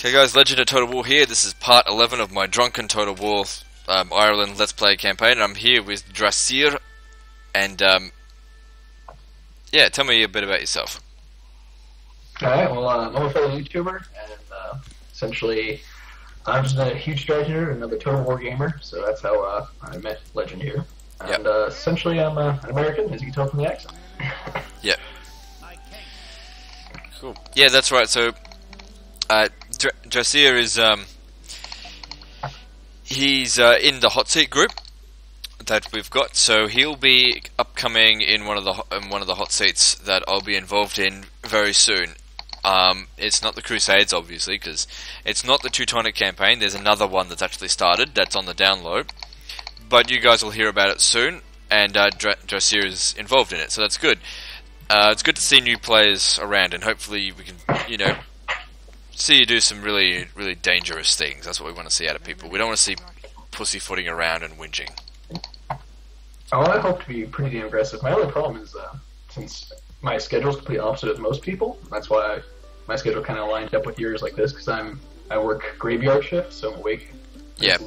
Okay guys, Legend of Total War here. This is part 11 of my Drunken Total War Ireland Let's Play campaign. I'm here with Drasir, and yeah, tell me a bit about yourself. Alright, well, I'm a fellow YouTuber, and essentially, I'm just a huge strategy and another Total War gamer, so that's how I met Legend here. And essentially, I'm an American, as you can tell from the accent. Yep. Cool. Yeah, that's right. So, Drasir is he's in the hot seat group that we've got, so he'll be upcoming in one of the hot seats that I'll be involved in very soon. It's not the Crusades, obviously, because it's not the Teutonic campaign. There's another one that's actually started that's on the download, but you guys will hear about it soon, and Drasir is involved in it, so that's good. It's good to see new players around, and hopefully we can, you know, see you do some really, really dangerous things. That's what we want to see out of people. We don't want to see pussyfooting around and whinging. Oh, I hope to be pretty damn aggressive. My only problem is, since my schedule's completely opposite of most people, that's why my schedule kind of lined up with yours like this, because I work graveyard shift, so I'm awake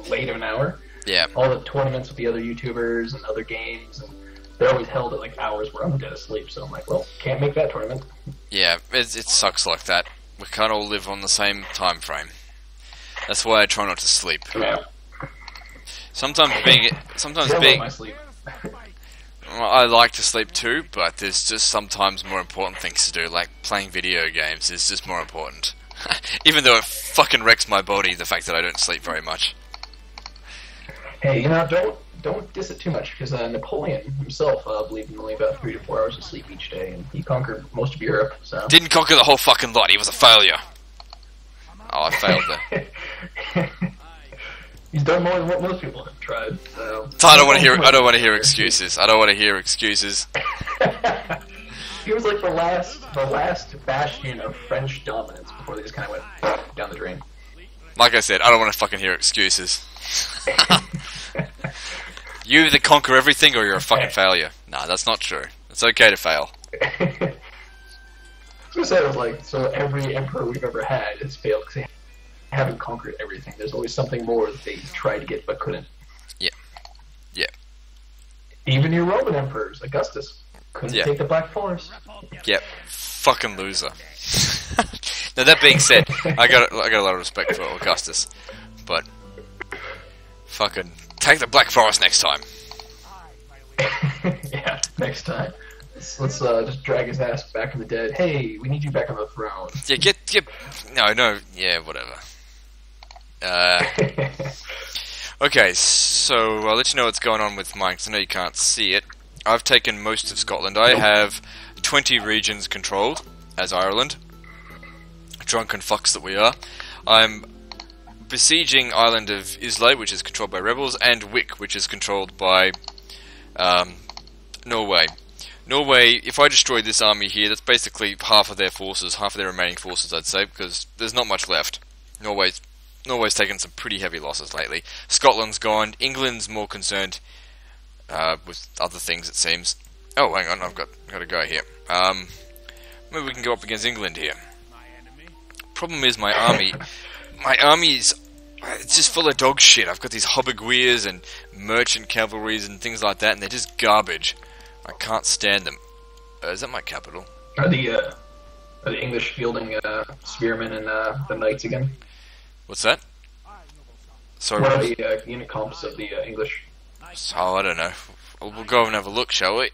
late of an hour. Yeah. All the tournaments with the other YouTubers and other games, and they're always held at like hours where I'm dead asleep, so I'm like, well, can't make that tournament. Yeah, it sucks like that. We can't all live on the same time frame. That's why I try not to sleep. Yeah. Sometimes my sleep. Well, I like to sleep too, but there's just sometimes more important things to do, like playing video games is just more important. Even though it fucking wrecks my body, the fact that I don't sleep very much. Hey, you know, don't diss it too much, because Napoleon himself believed in only about 3 to 4 hours of sleep each day, and he conquered most of Europe, so... Didn't conquer the whole fucking lot, he was a failure. Oh, I failed there. He's done more than what most people have tried, so... I don't want to hear excuses. I don't want to hear excuses. He was like the last bastion of French dominance before they just kind of went down the drain. Like I said, I don't want to fucking hear excuses. You either conquer everything or you're a fucking failure. Nah, that's not true. It's okay to fail. I was gonna say, it was like, so every emperor we've ever had has failed because they haven't conquered everything. There's always something more that they tried to get but couldn't. Yeah. Yeah. Even your Roman emperors, Augustus, couldn't take the Black Forest. Yep. Fucking loser. Now that being said, I got a lot of respect for Augustus, but fucking take the Black Forest next time. Yeah, next time. Let's just drag his ass back from the dead. Hey, we need you back on the throne. Yeah, no, yeah, whatever. Okay, so I'll let you know what's going on with mine, because I know you can't see it. I've taken most of Scotland. I have 20 regions controlled as Ireland. Drunken fucks that we are. I'm besieging island of Islay, which is controlled by rebels, and Wick, which is controlled by Norway. Norway, if I destroy this army here, that's basically half of their forces, half of their remaining forces, I'd say, because there's not much left. Norway's taken some pretty heavy losses lately. Scotland's gone. England's more concerned with other things, it seems. Oh, hang on, I've got to go here. Maybe we can go up against England here. Problem is my army. My army is it's just full of dog shit. I've got these hobbeguirs and merchant cavalries and things like that, and they're just garbage. I can't stand them. Is that my capital? Are the English fielding spearmen and the knights again? What's that? Sorry. What are the unit comps of the English? Oh, I don't know. We'll go and have a look, shall we?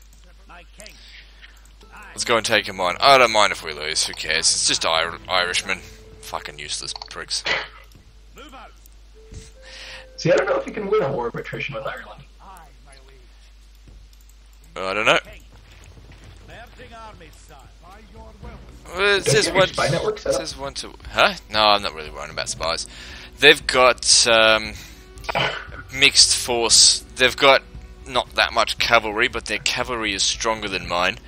Let's go and take him on. I don't mind if we lose. Who cares? It's just Irishmen. Fucking useless pricks. See, I don't know if you can win a war of attrition with Ireland. I don't know. It says one to... Huh? No, I'm not really worrying about spies. They've got mixed force. They've got not that much cavalry, but their cavalry is stronger than mine.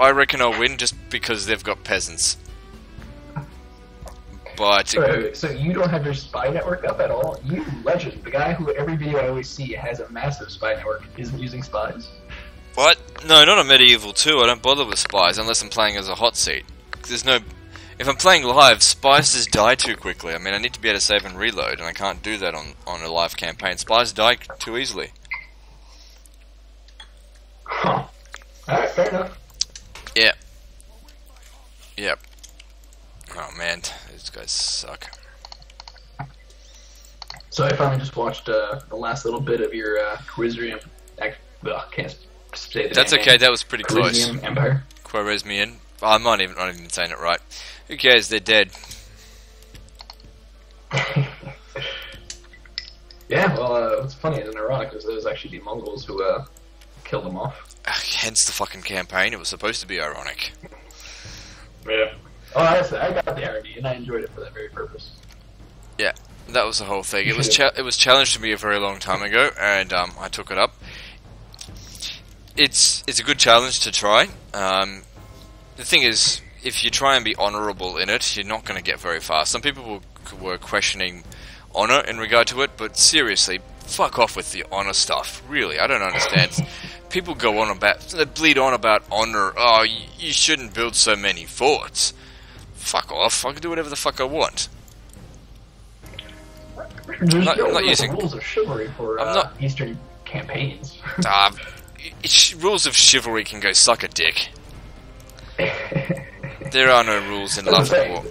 I reckon I'll win just because they've got peasants. But... So you don't have your spy network up at all? You, Legend, the guy who every video I always see has a massive spy network, isn't using spies? What? No, not on Medieval 2. I don't bother with spies unless I'm playing as a hot seat. There's no... If I'm playing live, spies just die too quickly. I mean, I need to be able to save and reload, and I can't do that on a live campaign. Spies die too easily. Huh. Alright, fair enough. Yeah. Yep. Oh man, these guys suck. So I finally just watched the last little bit of your Quizrium. Can't say the That's name. okay, that was pretty close. Quizrium Empire. Quaresmian. I'm not even saying it right. Who cares? They're dead. Yeah, well, what's funny and ironic is it was actually the Mongols who killed them off. Hence the fucking campaign. It was supposed to be ironic. Yeah. Oh, honestly, I got the irony, and I enjoyed it for that very purpose. Yeah, that was the whole thing. It was it was challenged to me a very long time ago, and I took it up. It's a good challenge to try. The thing is, if you try and be honourable in it, you're not going to get very far. Some people were questioning honour in regard to it, but seriously, fuck off with the honour stuff. Really, I don't understand. People go on about, they bleed on about honour. Oh, you shouldn't build so many forts. Fuck off. I can do whatever the fuck I want. There's not using rules of chivalry for Eastern campaigns. Rules of chivalry can go suck a dick. There are no rules in love and war.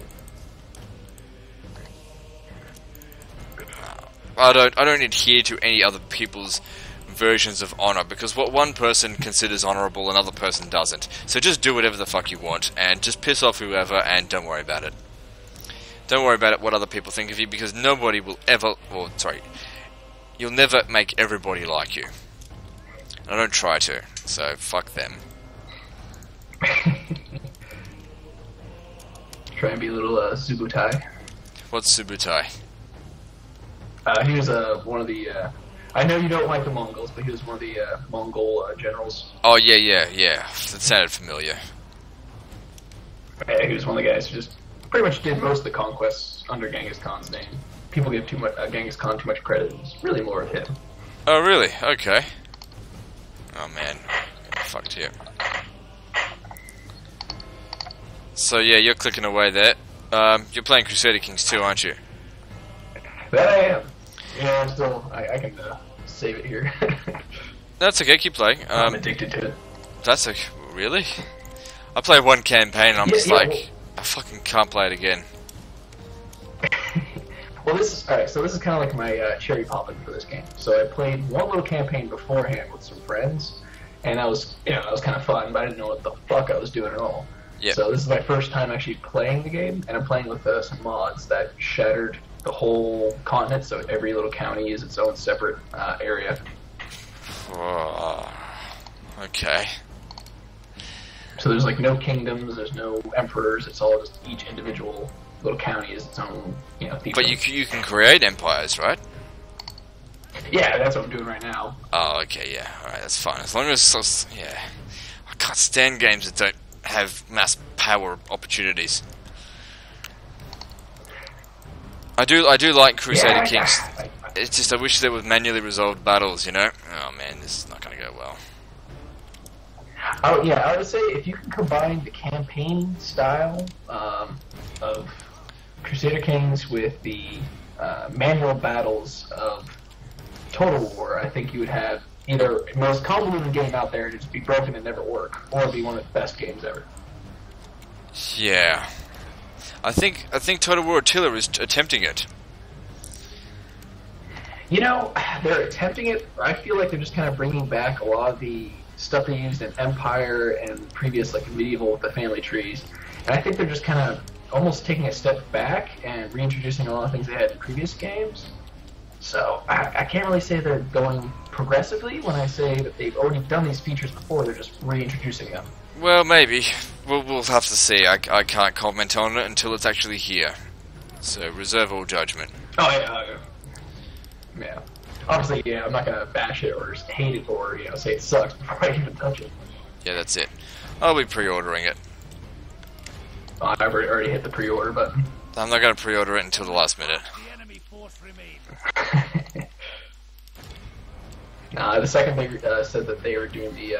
I don't adhere to any other people's versions of honor, because what one person considers honorable, another person doesn't. So just do whatever the fuck you want, and just piss off whoever, and don't worry about it. Don't worry about what other people think of you, because nobody will ever, you'll never make everybody like you. I don't try to, so fuck them. Try and be a little Subutai. What's Subutai? He was one of the. I know you don't like the Mongols, but he was one of the Mongol generals. Oh yeah. That sounded familiar. Yeah, he was one of the guys who just pretty much did most of the conquests under Genghis Khan's name. People give Genghis Khan too much credit. It's really more of him. Oh really? Okay. Oh man, fucked here. So yeah, you're clicking away there. You're playing Crusader Kings 2, aren't you? That I am. Yeah, I'm still. I can save it here. That's okay. Keep playing. I'm addicted to it. That's okay. Really? I play one campaign and I'm just like, I fucking can't play it again. Well, this is alright. So this is kind of like my cherry popping for this game. So I played one little campaign beforehand with some friends, and that was kind of fun, but I didn't know what the fuck I was doing at all. Yep. So this is my first time actually playing the game, and I'm playing with some mods that shattered the whole continent, so every little county is its own separate area. Okay. So there's like no kingdoms, there's no emperors, it's all just each individual little county is its own, fiefdom. But you can create empires, right? Yeah, that's what I'm doing right now. Oh, okay, yeah. Alright, that's fine. As long as, yeah. I can't stand games that don't have mass power opportunities. I do like Crusader Kings. It's just I wish there was manually resolved battles, you know? Oh man, this is not gonna go well. Oh yeah, I would say if you can combine the campaign style of Crusader Kings with the manual battles of Total War, I think you would have either the most convoluted game out there to just be broken and never work, or be one of the best games ever. Yeah. I think Total War Attila is attempting it. They're attempting it. I feel like they're just kind of bringing back a lot of the stuff they used in Empire and previous, like medieval with the family trees. And I think they're just kind of almost taking a step back and reintroducing a lot of things they had in previous games. So I can't really say they're going progressively when I say that they've already done these features before. They're just reintroducing them. Well, maybe. We'll have to see. I can't comment on it until it's actually here. So reserve all judgment. Oh yeah. Yeah. Obviously, yeah, I'm not gonna bash it or hate it or say it sucks before I even touch it. Yeah, that's it. I'll be pre-ordering it. Oh, I've already hit the pre-order button. I'm not gonna pre-order it until the last minute. The enemy force remains. The second they said that they were doing the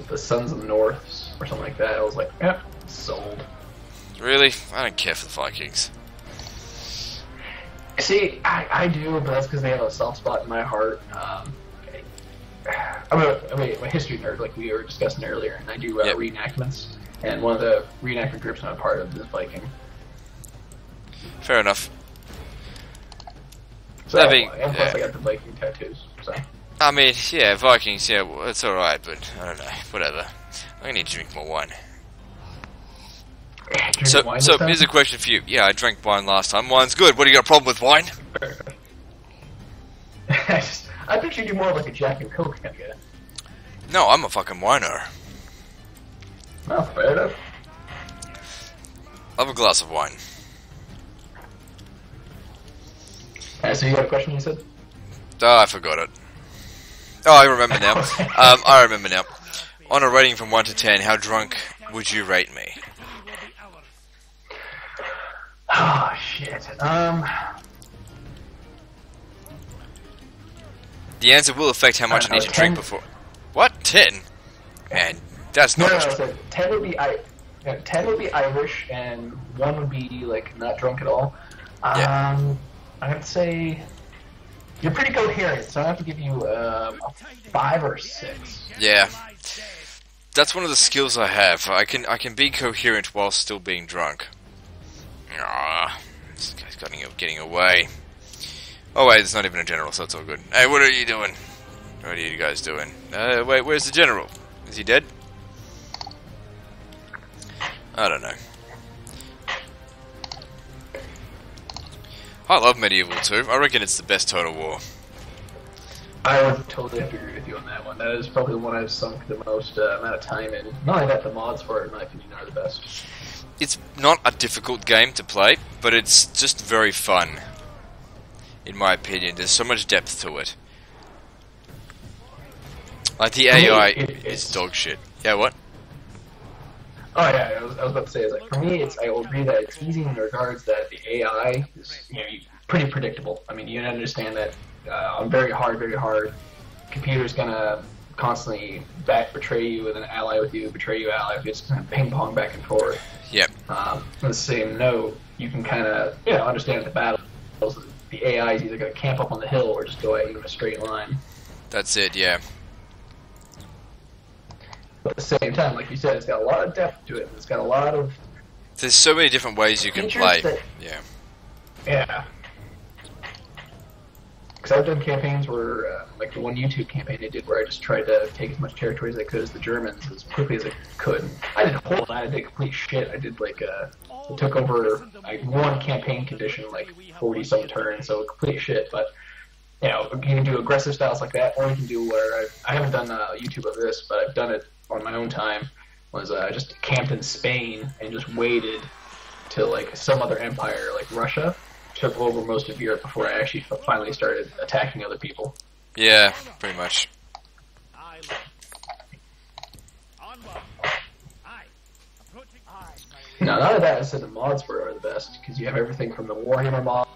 the Sons of the North or something like that, I was like, yep, sold. Really? I don't care for the Vikings. See, I do, but that's because they have a soft spot in my heart. I'm a history nerd, like we were discussing earlier, and I do reenactments. And one of the reenactment groups I'm a part of is Viking. Fair enough. So, and plus I got the Viking tattoos. So. I mean, yeah, Vikings, yeah, well, it's alright, but I don't know, whatever. I'm gonna need to drink more wine. So here's a question for you. Yeah, I drank wine last time. Wine's good. What do you got a problem with wine? I pictured you more like a Jack and Coke kind of guy. No, I'm a fucking winer. Oh, fair enough. Love a glass of wine. So you got a question, you said? Oh, I forgot it. Oh, I remember now. I remember now. On a rating from 1 to 10, how drunk would you rate me? Oh, shit. The answer will affect how much I need to drink before... What? 10? Man, that's not... No, 10 would be 10 would be Irish, and 1 would be, like, not drunk at all. I have to say... You're pretty coherent, so I have to give you a 5 or 6. Yeah. That's one of the skills I have. I can be coherent while still being drunk. Ah, this guy's getting away. Oh wait, it's not even a general, so it's all good. Hey, what are you doing? What are you guys doing? Wait, where's the general? Is he dead? I don't know. I love Medieval 2. I reckon it's the best Total War. I would totally have to agree with you on that one. That is probably the one I've sunk the most amount of time in. Not only that, the mods for it, in my opinion, are the best. It's not a difficult game to play, but it's just very fun. In my opinion, there's so much depth to it. Like, the AI is dog shit. Yeah, what? Oh yeah, I was about to say, like, for me, I will agree that it's easy in regards that the AI is pretty predictable. I mean, you understand that on very hard, computer's gonna constantly betray you with an ally with you, betray you, ally with you. It's kind of ping pong back and forth. Yep. On the same note, you can kind of understand the battles. The AI is either going to camp up on the hill or just go at you in a straight line. That's it, yeah. But at the same time, like you said, it's got a lot of depth to it. It's got a lot of... There's so many different ways you can play. Yeah. Because I've done campaigns where, like the one YouTube campaign I did where I just tried to take as much territory as I could as the Germans as quickly as I could. I didn't hold that. I did complete shit. I did like, I took over like one campaign condition, like 40-some turns, so complete shit. But, you can do aggressive styles like that, or you can do where I haven't done YouTube of this, but I've done it on my own time, was I just camped in Spain and just waited till like some other empire, like Russia, took over most of Europe before I actually finally started attacking other people. Yeah, pretty much. Now, none of that, I said the mods for it are the best, because you have everything from the Warhammer mod.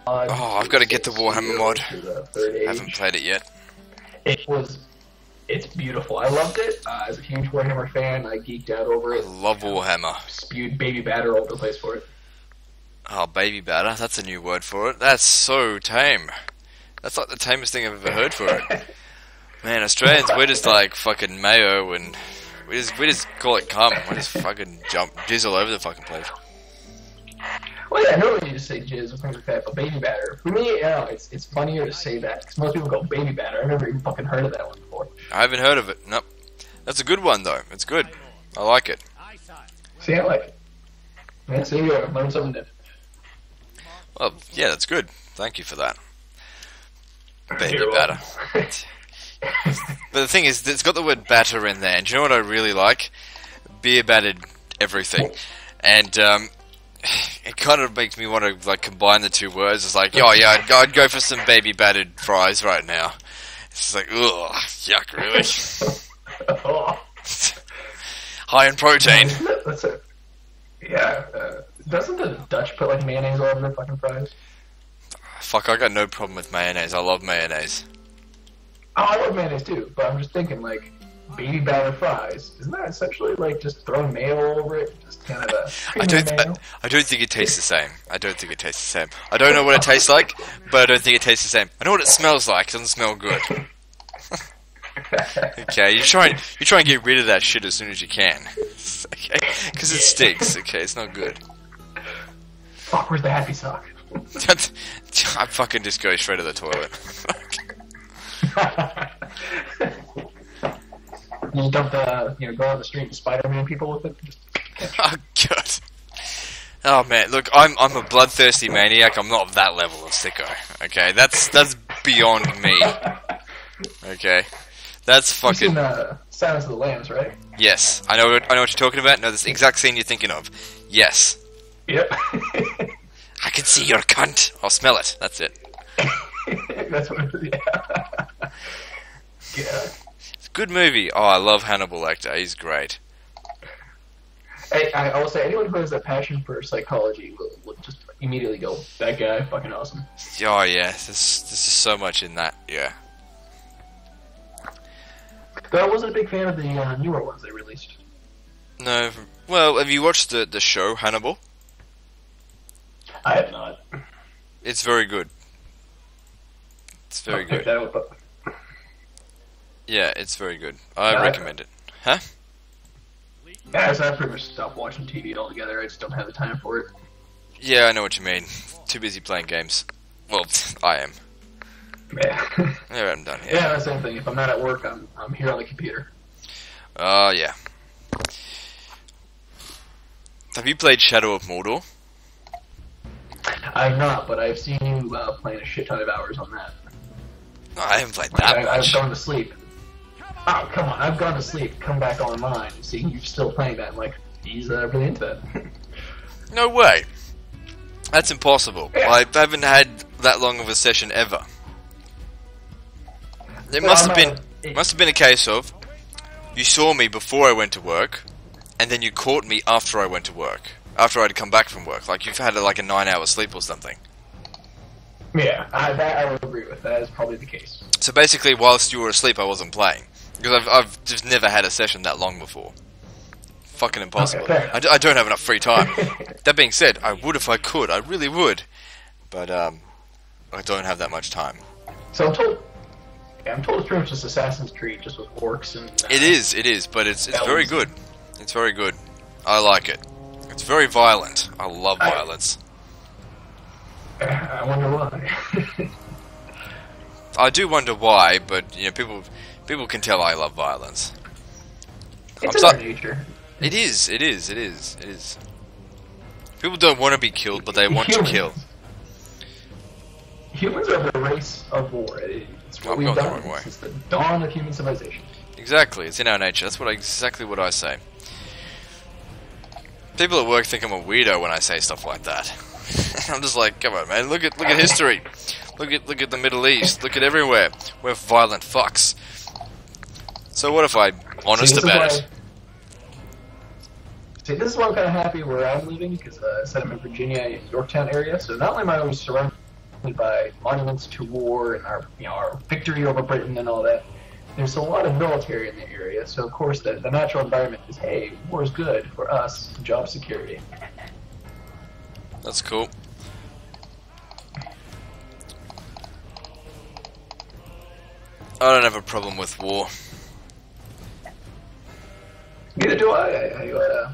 Oh, I've got to get the Warhammer mod. I haven't played it yet. It's beautiful. I loved it. As a huge Warhammer fan, I geeked out over it. I love Warhammer. Spewed baby batter all over the place for it. Oh, baby batter. That's a new word for it. That's so tame. That's like the tamest thing I've ever heard for it. Man, Australians, we're just like fucking mayo and we just call it cum. We just fucking jizz all over the fucking place. Well, yeah, normally you just say jizz or things like that, but baby batter. For me, it's funnier to say that, because most people go baby batter. I've never even fucking heard of that one before. I haven't heard of it. Nope. That's a good one, though. It's good. I like it. See, I like it. Yeah, so you go. Learn something new. Well, yeah, that's good. Thank you for that. Baby batter. But the thing is, it's got the word batter in there, and do you know what I really like? Beer battered everything. And, it kind of makes me want to like combine the two words. It's like, oh yeah, I'd go for some baby battered fries right now. It's just like, ugh, yuck, really. High in protein. That's it. Yeah. Doesn't the Dutch put like mayonnaise all over their fucking fries? Fuck, I got no problem with mayonnaise. I love mayonnaise. Oh, I love mayonnaise too, but I'm just thinking like, baby batter fries. Isn't that essentially like just throwing mayo over it? Just kind of a I creamy don't. mayo? I don't think it tastes the same. I don't think it tastes the same. I don't know what it tastes like, but I don't think it tastes the same. I know what it smells like. It doesn't smell good. Okay, you try and get rid of that shit as soon as you can. Okay, because it stinks. Okay, it's not good. Fuck, where's the happy sock? I fucking just go straight to the toilet. You just don't, go on the street and Spider-Man people with it? Oh god. Oh man, look, I'm a bloodthirsty maniac. I'm not that level of sicko. Okay, that's beyond me. Okay, that's You've fucking. seen Silence of the Lambs, right? Yes, I know what you're talking about. No, this exact scene you're thinking of. Yes. Yep. I can see your cunt. I'll smell it. That's it. That's what it is, yeah. Yeah. It's a good movie. Oh, I love Hannibal Lecter. He's great. Hey, I will say, anyone who has a passion for psychology will just immediately go, that guy, fucking awesome. Oh yeah, there's so much in that. Yeah. Though I wasn't a big fan of the newer ones they released. No. Well, have you watched the show Hannibal? I have not. It's very good. It's very I'll pick good. that up. Yeah, it's very good. I Yeah, recommend it. Huh? Yeah, so I pretty much stopped watching TV altogether. I just don't have the time for it. Yeah, I know what you mean. Too busy playing games. Well, I am. Yeah. Yeah, I'm done here. Yeah, the same thing. If I'm not at work, I'm here on the computer. Yeah. Have you played Shadow of Mordor? I'm not, but I've seen you playing a shit ton of hours on that. No, I haven't played that I've much. gone to sleep. Oh, come on. I've gone to sleep, come back online, seeing you still playing that. I'm like, he's really into that. No way. That's impossible. Yeah. I haven't had that long of a session ever. It Well, must I'm have not- been. Must have been a case of you saw me before I went to work, and then you caught me after I went to work. After I'd come back from work, like you've had like a 9-hour sleep or something. Yeah, that I would agree with. That is probably the case. So basically, whilst you were asleep, I wasn't playing because I've just never had a session that long before. Fucking impossible. Okay, fair enough. I don't have enough free time. That being said, I would if I could. I really would, but I don't have that much time. So I'm told it's pretty much just Assassin's Creed, just with orcs and... It is, but it's elves. very good. It's very good. I like it. It's very violent. I love violence. I wonder why. I do wonder why, but people can tell I love violence. It's I'm in so- their nature. It is. People don't want to be killed, but they want to kill. Humans are the race of war. It's what I've we've gone the done wrong way. since the dawn of human civilization. Exactly, it's in our nature. That's exactly what I say. People at work think I'm a weirdo when I say stuff like that. I'm just like, come on, man. Look at history. Look at the Middle East. Look at everywhere. We're violent fucks. So what if I'm honest about it? See, this is why I'm kind of happy where I'm living, because I said I'm in Virginia, Yorktown area. So not only am I always surrounded by monuments to war and our victory over Britain and all that, there's a lot of military in the area. So of course the natural environment is, hey, war is good for us, job security. That's cool. I don't have a problem with war. Neither do I.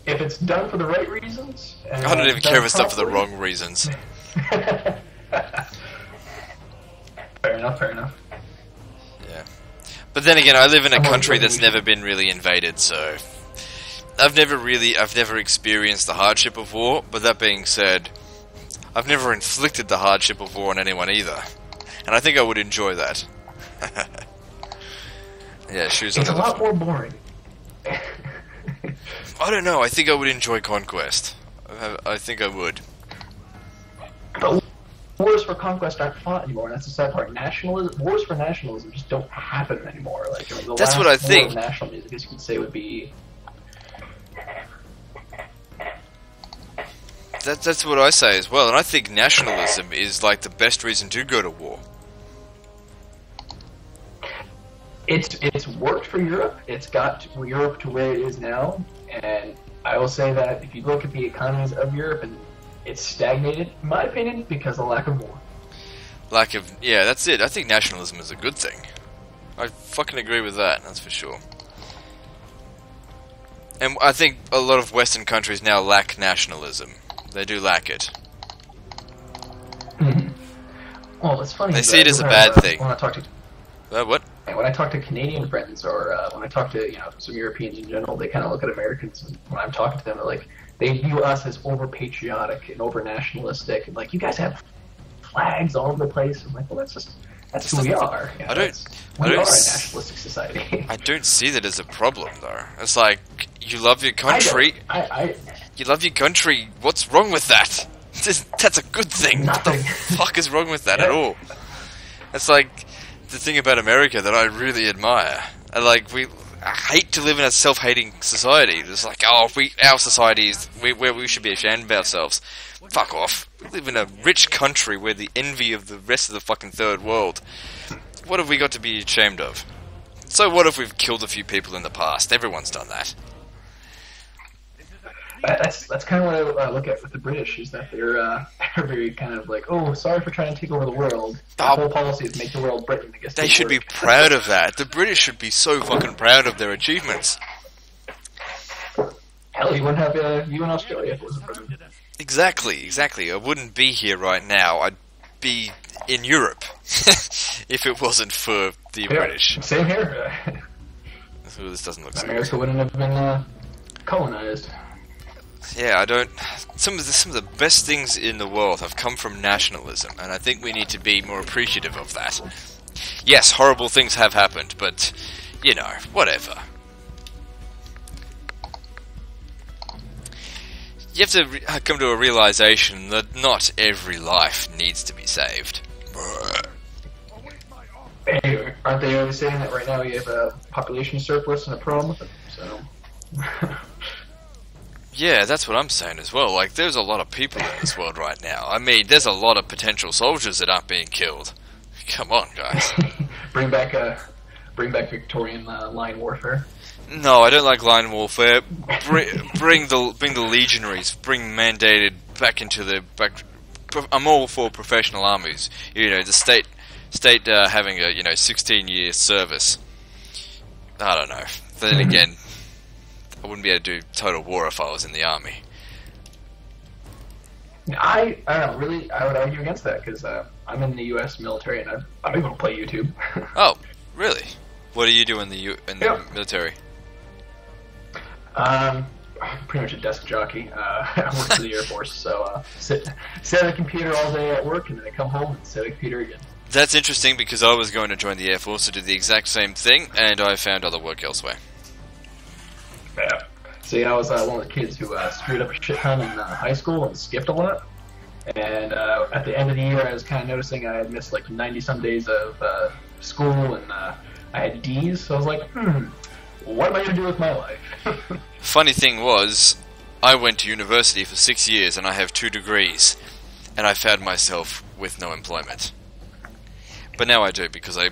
If it's done for the right reasons... I don't even care if it's done for the wrong reasons. Fair enough. Yeah. But then again, I live in a I'm on country that's revolution. never been really invaded, so... I've never experienced the hardship of war, but that being said, I've never inflicted the hardship of war on anyone either. And I think I would enjoy that. Yeah, shoes on It's a the lot more boring. I don't know, I think I would enjoy conquest. I think I would. But wars for conquest aren't fought anymore, and that's the sad part. Wars for nationalism just don't happen anymore. Like, the That's last what I war think. of national music, I guess you could say, would be... That's what I say as well, and I think nationalism is like the best reason to go to war. it's worked for Europe. It's got Europe to where it is now, and I will say that if you look at the economies of Europe, and it's stagnated, in my opinion, because of lack of war. Yeah, that's it. I think nationalism is a good thing. I fucking agree with that, that's for sure. And I think a lot of Western countries now lack nationalism. They do lack it. Mm-hmm. Well, it's funny. They see it as a bad thing. When I talk to what? when I talk to Canadian friends, or when I talk to some Europeans in general, they kind of look at Americans, and when I'm talking to them, they're like, they view us as over patriotic and over nationalistic, and like, you guys have flags all over the place. I'm like, well, that's who we are. I don't we are a nationalistic society. I don't see that as a problem, though. It's like, you love your country. You love your country. What's wrong with that? That's a good thing. Nothing. What the fuck is wrong with that at all? It's like the thing about America that I really admire. I hate to live in a self-hating society. It's like, our society is where we should be ashamed of ourselves. Fuck off. We live in a rich country. We're the envy of the rest of the fucking third world. What have we got to be ashamed of? So what if we've killed a few people in the past? Everyone's done that. That's kind of what I look at with the British, is that they're very kind of like, oh, sorry for trying to take over the world. The whole policy is make the world Britain. I guess they should be proud of that. The British should be so fucking proud of their achievements. Hell, you wouldn't have you in Australia if it wasn't for them. Exactly. I wouldn't be here right now. I'd be in Europe if it wasn't for the British. Same here. Ooh, this doesn't look so America good. wouldn't have been colonized. Yeah, I don't. Some of the best things in the world have come from nationalism, and I think we need to be more appreciative of that. Yes, horrible things have happened, but whatever. You have to come to a realization that not every life needs to be saved. Hey, aren't they always saying that right now we have a population surplus and a problem with it? So. Yeah, that's what I'm saying as well. Like, there's a lot of people in this world right now. I mean, there's a lot of potential soldiers that aren't being killed. Come on, guys. bring back Victorian line warfare. No, I don't like line warfare. Bring the legionaries. Bring mandated back into the back. I'm all for professional armies. The state having a 16-year service. I don't know. Then again, I wouldn't be able to do total war if I was in the army. I don't know. Really, I would argue against that, because I'm in the U.S. military and I don't even play YouTube. Oh, really? What do you do in the military? Pretty much a desk jockey. I work for the Air Force, so sit at a computer all day at work, and then I come home and sit at a computer again. That's interesting, because I was going to join the Air Force to do the exact same thing, and I found other work elsewhere. Yeah. See, I was one of the kids who screwed up a shit ton in high school and skipped a lot. And at the end of the year, I was kind of noticing I had missed like 90-some days of school, and I had D's. So I was like, what am I going to do with my life? Funny thing was, I went to university for 6 years, and I have 2 degrees, and I found myself with no employment. But now I do, because I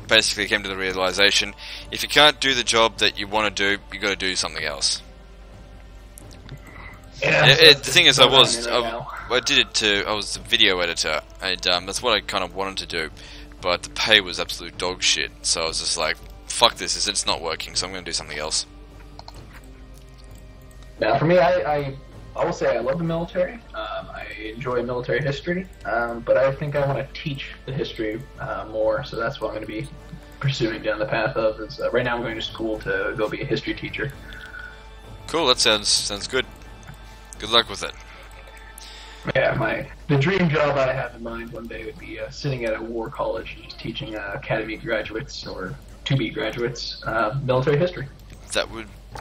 basically came to the realization, if you can't do the job that you want to do, you got to do something else. Yeah, the thing is, I was a video editor, and that's what I kind of wanted to do, but the pay was absolute dog shit, so I was just like, fuck this, it's not working, so I'm going to do something else. Yeah, for me, I will say I love the military. I enjoy military history, but I think I want to teach the history more, so that's what I'm going to be pursuing down the path of. Right now I'm going to school to go be a history teacher. Cool, that sounds good. Good luck with it. Yeah, the dream job I have in mind one day would be sitting at a war college and just teaching academy graduates or to-be graduates military history.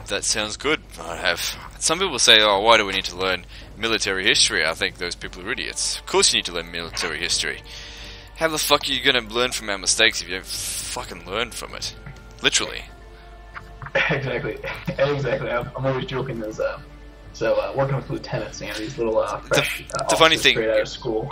That sounds good. Some people say, oh, why do we need to learn military history? I think those people are idiots. Of course you need to learn military history. How the fuck are you going to learn from our mistakes if you don't fucking learn from it? Literally. Exactly. I'm always joking as So working with lieutenants, these little fresh the funny officers thing, straight out of school.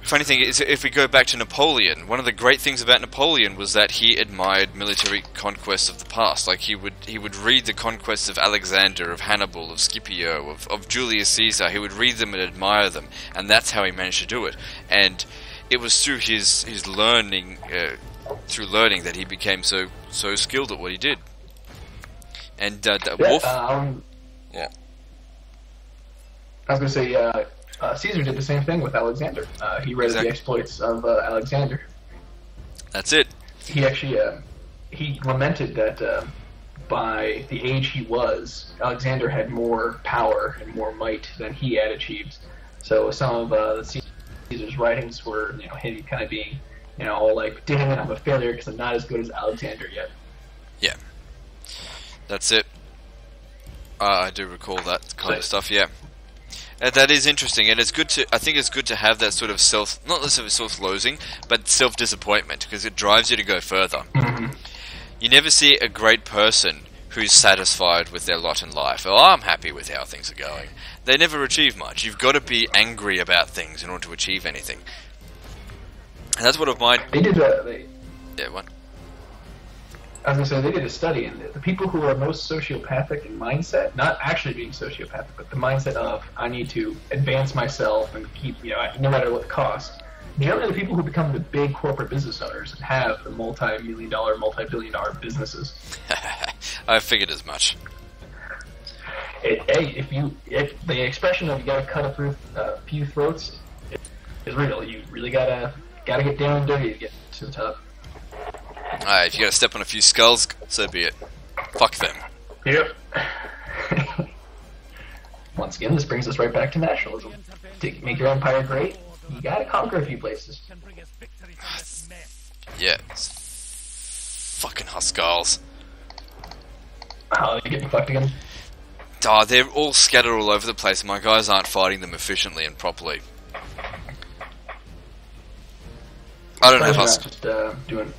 funny thing is, if we go back to Napoleon, one of the great things about Napoleon was that he admired military conquests of the past. Like he would read the conquests of Alexander, of Hannibal, of Scipio, of Julius Caesar. He would read them and admire them, and that's how he managed to do it. And it was through his learning, that he became so skilled at what he did. And Wolf, yeah. I was going to say, Caesar did the same thing with Alexander. He read the exploits of Alexander. That's it. He actually he lamented that by the age he was, Alexander had more power and more might than he had achieved. So some of Caesar's writings were, him kind of being, all like, damn it, I'm a failure because I'm not as good as Alexander yet. Yeah. That's it. I do recall that kind of stuff, yeah. That is interesting, and it's good to. I think it's good to have that sort of not necessarily self-loathing, but self-disappointment, because it drives you to go further. Mm-hmm. You never see a great person who's satisfied with their lot in life. Oh, I'm happy with how things are going. They never achieve much. You've got to be angry about things in order to achieve anything. And that's one of my. They did Yeah, what? I was going to say, they did a study, and the people who are most sociopathic in mindset, not actually being sociopathic, but the mindset of, I need to advance myself and keep, no matter what the cost, generally the people who become the big corporate business owners and have the multi-million-dollar, multi-billion-dollar businesses. I figured as much. If the expression of you got to cut a few throats is real. You really gotta get down and dirty to get to the top. Alright, if you gotta step on a few skulls, so be it. Fuck them. Yep. Once again, this brings us right back to nationalism. To make your empire great, you gotta conquer a few places. Yeah. Fucking Huskars. Oh, they're getting fucked again? Oh, they're all scattered all over the place, and my guys aren't fighting them efficiently and properly. I don't have Huskars. Just doing...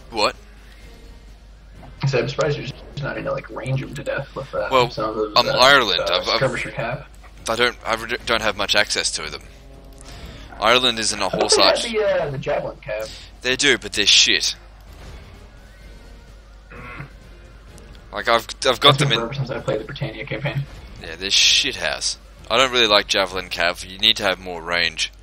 What? So I'm surprised you're just not going to range them to death with some of those. Ireland. Skirmisher cap. I don't have much access to them. Ireland isn't a horse arch. They have the javelin cap. They do, but they're shit. Like I've got them in. Since I played the Britannia campaign. Yeah, they're shit house. I don't really like javelin cav. You need to have more range.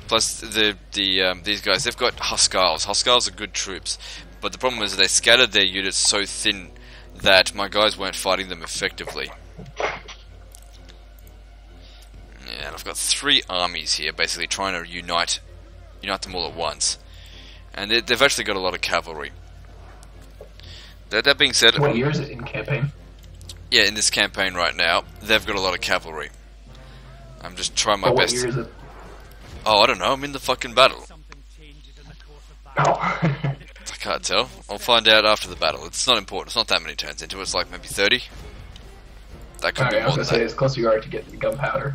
Plus these guys, they've got Huskars. Huskars are good troops, but the problem is they scattered their units so thin that my guys weren't fighting them effectively. Yeah, and I've got 3 armies here, basically trying to unite them all at once, and they've actually got a lot of cavalry. That being said, what year is it in campaign? Yeah, in this campaign right now, they've got a lot of cavalry. I'm just trying my best. What year is it? Oh, I don't know. I'm in the fucking battle. Oh. I can't tell. I'll find out after the battle. It's not important. It's not that many turns into it. It's like maybe 30. That could be more than that. I was going to say, as close as you are to getting gunpowder.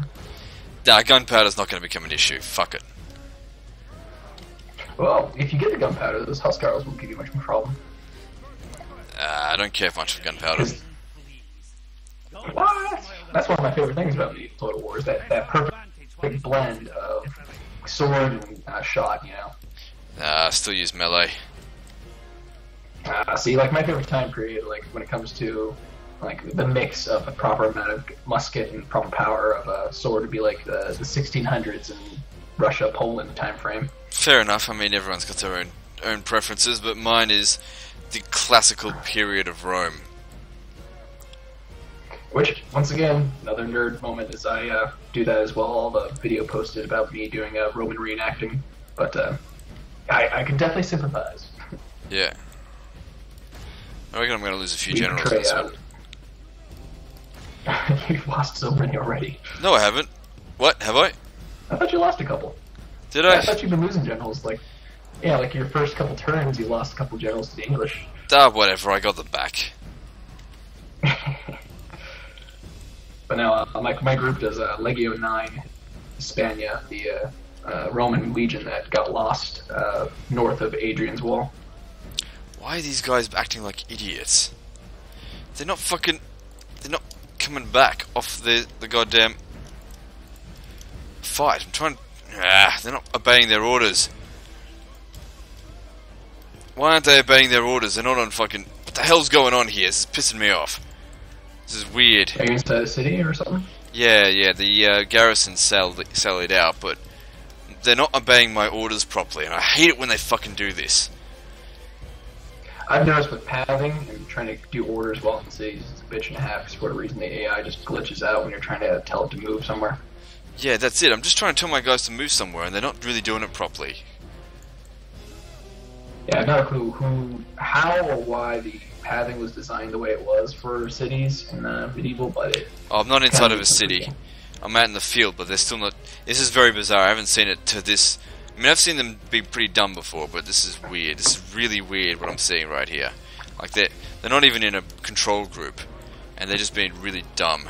Nah, gunpowder's not going to become an issue. Fuck it. Well, if you get the gunpowder, those Huskars won't give you much of a problem. I don't care much for gunpowder. What? That's one of my favorite things about the Total War, is that perfect blend of sword and shot, I still use melee. See, like, my favorite time period, like, when it comes to, like, the mix of a proper amount of musket and proper power of a sword would be, like, the 1600s in Russia, Poland time frame. Fair enough. I mean, everyone's got their own preferences, but mine is the classical period of Rome. Which, once again, another nerd moment is I do that as well. All the video posted about me doing Roman reenacting, but I can definitely sympathize. Yeah. I reckon I'm going to lose a few generals in this one. You've lost so many already. No, I haven't. What? Have I? I thought you lost a couple. Did I? I thought you've been losing generals. Like your first couple turns, you lost a couple generals to the English. Whatever. I got them back. But now, my group does Legio 9 Hispania, the Roman legion that got lost north of Adrian's Wall. Why are these guys acting like idiots? They're not fucking... coming back off the goddamn fight. I'm trying. They're not obeying their orders. Why aren't they obeying their orders? They're not on fucking. What the hell's going on here? This is pissing me off. This is weird. Are you inside the city or something? Yeah. The garrison sallied out, but they're not obeying my orders properly, and I hate it when they fucking do this. I've noticed with pathing and trying to do orders while in cities, it's a bitch and a half. For whatever reason, the AI just glitches out when you're trying to tell it to move somewhere. Yeah, that's it. I'm just trying to tell my guys to move somewhere, and they're not really doing it properly. Yeah, I've not a clue how or why the pathing was designed the way it was for cities in medieval, but it... Oh, I'm not inside of a city. I'm out in the field, but they're still not... This is very bizarre. I haven't seen it to this... I mean, I've seen them be pretty dumb before, but this is weird. This is really weird what I'm seeing right here. Like, they're not even in a control group, and they're just being really dumb.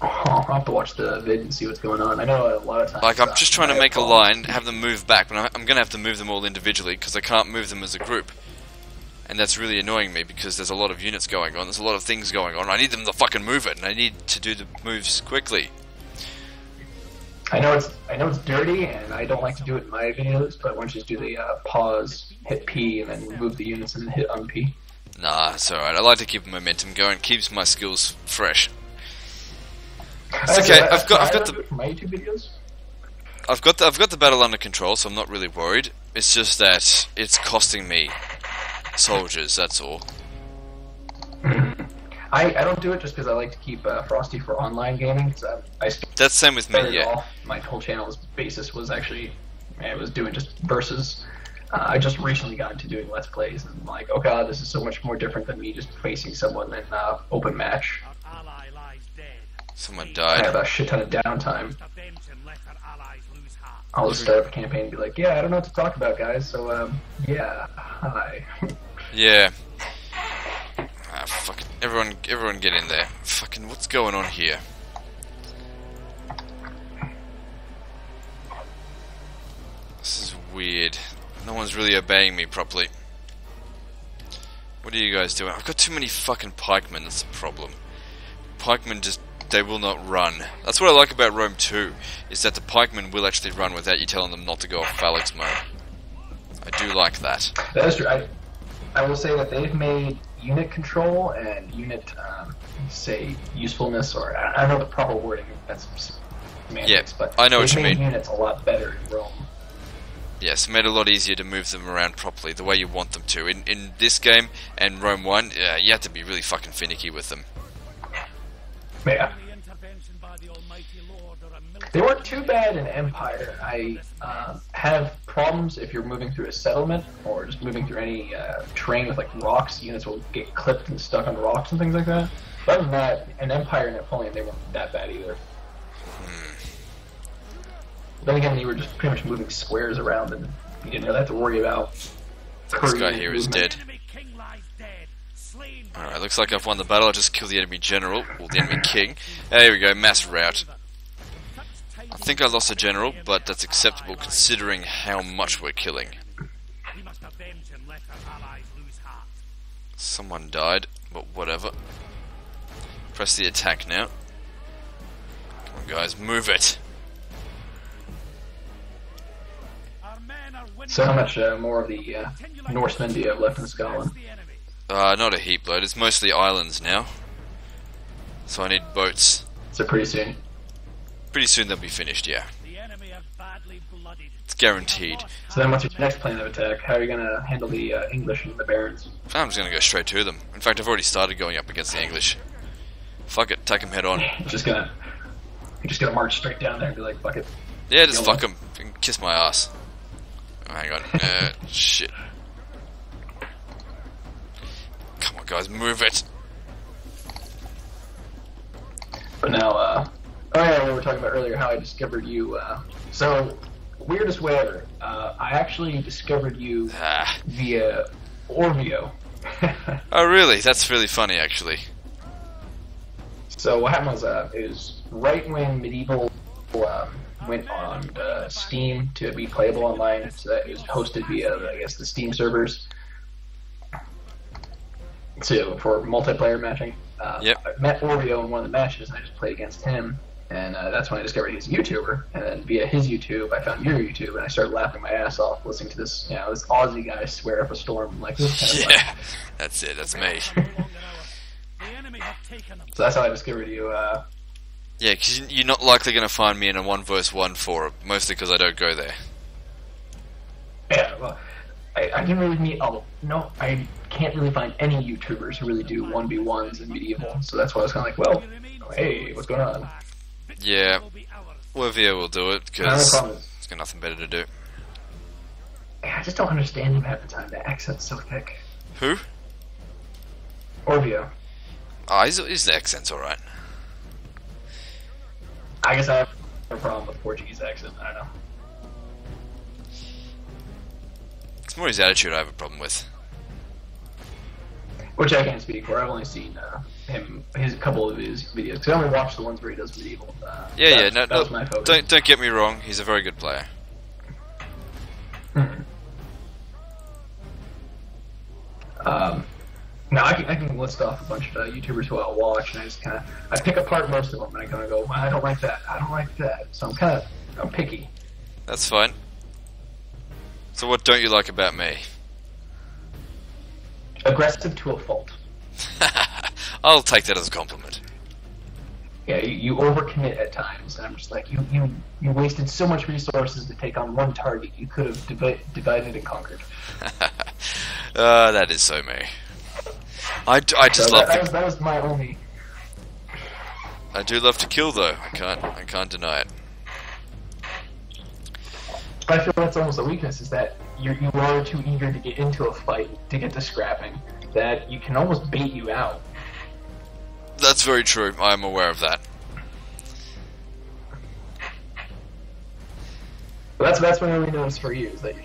Oh, I'll have to watch the vid and see what's going on. I know a lot of times... Like, I'm just trying to make a line, have them move back, but I'm going to have to move them all individually, because I can't move them as a group. And that's really annoying me, because there's a lot of units going on, there's a lot of things going on, I need them to fucking move it, and I need to do the moves quickly. I know it's dirty, and I don't like to do it in my videos, but why don't you just do the pause, hit P, and then move the units, and then hit un-P? Nah, it's alright, I like to keep momentum going, keeps my skills fresh. It's okay. I've got the my YouTube videos. I've got the battle under control, so I'm not really worried. It's just that it's costing me soldiers. That's all. I don't do it just because I like to keep Frosty for online gaming. That's same with me. Yeah. Off. My whole channel's basis was actually it was doing just versus. I just recently got into doing Let's Plays, and I'm like, oh god, this is so much more different than me just facing someone in open match. Someone I died. have a shit ton of downtime. I'll just start up a campaign and be like, yeah, I don't know what to talk about, guys, so, yeah, hi. Yeah. Ah, fucking everyone get in there. Fucking, what's going on here? This is weird. No one's really obeying me properly. What are you guys doing? I've got too many fucking pikemen, that's the problem. Pikemen just... they will not run. That's what I like about Rome 2, is that the pikemen will actually run without you telling them not to go off phalanx mode. I do like that. That is true. I will say that they've made unit control and unit, say, usefulness, or I don't know the proper wording, that's semantics, but I know what you they've mean. made units a lot better in Rome. Yes, made it a lot easier to move them around properly, the way you want them to. In this game, and Rome 1, you have to be really fucking finicky with them. Yeah. They weren't too bad in Empire. I have problems if you're moving through a settlement or just moving through any terrain with like rocks. Units will get clipped and stuck on rocks and things like that. But other than that, in Empire and Napoleon, they weren't that bad either. Then again, you were just pretty much moving squares around and you didn't really have to worry about... This guy here is dead. Alright, looks like I've won the battle. I just killed the enemy general, or the enemy king. There we go, mass rout. I think I lost a general, but that's acceptable considering how much we're killing. Someone died, but whatever. Press the attack now. Come on guys, move it! So how much more of the Norsemen do you have left in Scotland? Not a heap load. It's mostly islands now. So I need boats. So pretty soon. Pretty soon they'll be finished, yeah. It's guaranteed. So then what's your next plan of attack? How are you going to handle the English and the Barons? I'm just going to go straight to them. In fact, I've already started going up against the English. Fuck it, take them head on. You're just gonna march straight down there and be like, fuck it. Yeah, just fuck them. Kiss my ass. Oh, hang on. Shit. Come on, guys, move it. But now, oh yeah, we were talking about earlier how I discovered you. So, weirdest way ever. I actually discovered you via Orvio. Oh, really? That's really funny, actually. So what happened was, it was right when Medieval went on Steam to be playable online. So that it was hosted via, I guess, the Steam servers. for multiplayer matching. Yep. I met Oreo in one of the matches, and I just played against him. And that's when I discovered he's a YouTuber. And then via his YouTube, I found your YouTube, and I started laughing my ass off listening to this, this Aussie guy swear up a storm like this kind of Yeah, that's it. That's me. So that's how I discovered you. Yeah, because you're not likely going to find me in a 1v1 forum, mostly because I don't go there. Yeah, well, I didn't really meet. No, I can't really find any YouTubers who really do 1v1s in medieval. So that's why I was kind of like, well, hey, what's going on? Yeah, Olivia will do it because he's got nothing better to do. I just don't understand him half the time. The accent's so thick. Who? Orvio. Oh, his accent's alright. I guess I have no problem with Portuguese accent. I don't know. It's more his attitude I have a problem with. Which I can't speak for. I've only seen a couple of his videos. Because I only watch the ones where he does medieval. That was my focus. Don't get me wrong. He's a very good player. Now I can list off a bunch of YouTubers who I'll watch, and I just I pick apart most of them, and I kind of go, well, I don't like that. I don't like that. So I'm picky. That's fine. So what don't you like about me? Aggressive to a fault. I'll take that as a compliment. Yeah, you overcommit at times, and I'm just like, you wasted so much resources to take on one target. You could have divided and conquered. That is so me. I just love that was my only. I do love to kill, though. I can't deny it. I feel that's almost a weakness, is that you are too eager to get into a fight, to get to scrapping, that you can almost bait you out. That's very true. I am aware of that. But that's what I really noticed for you, is that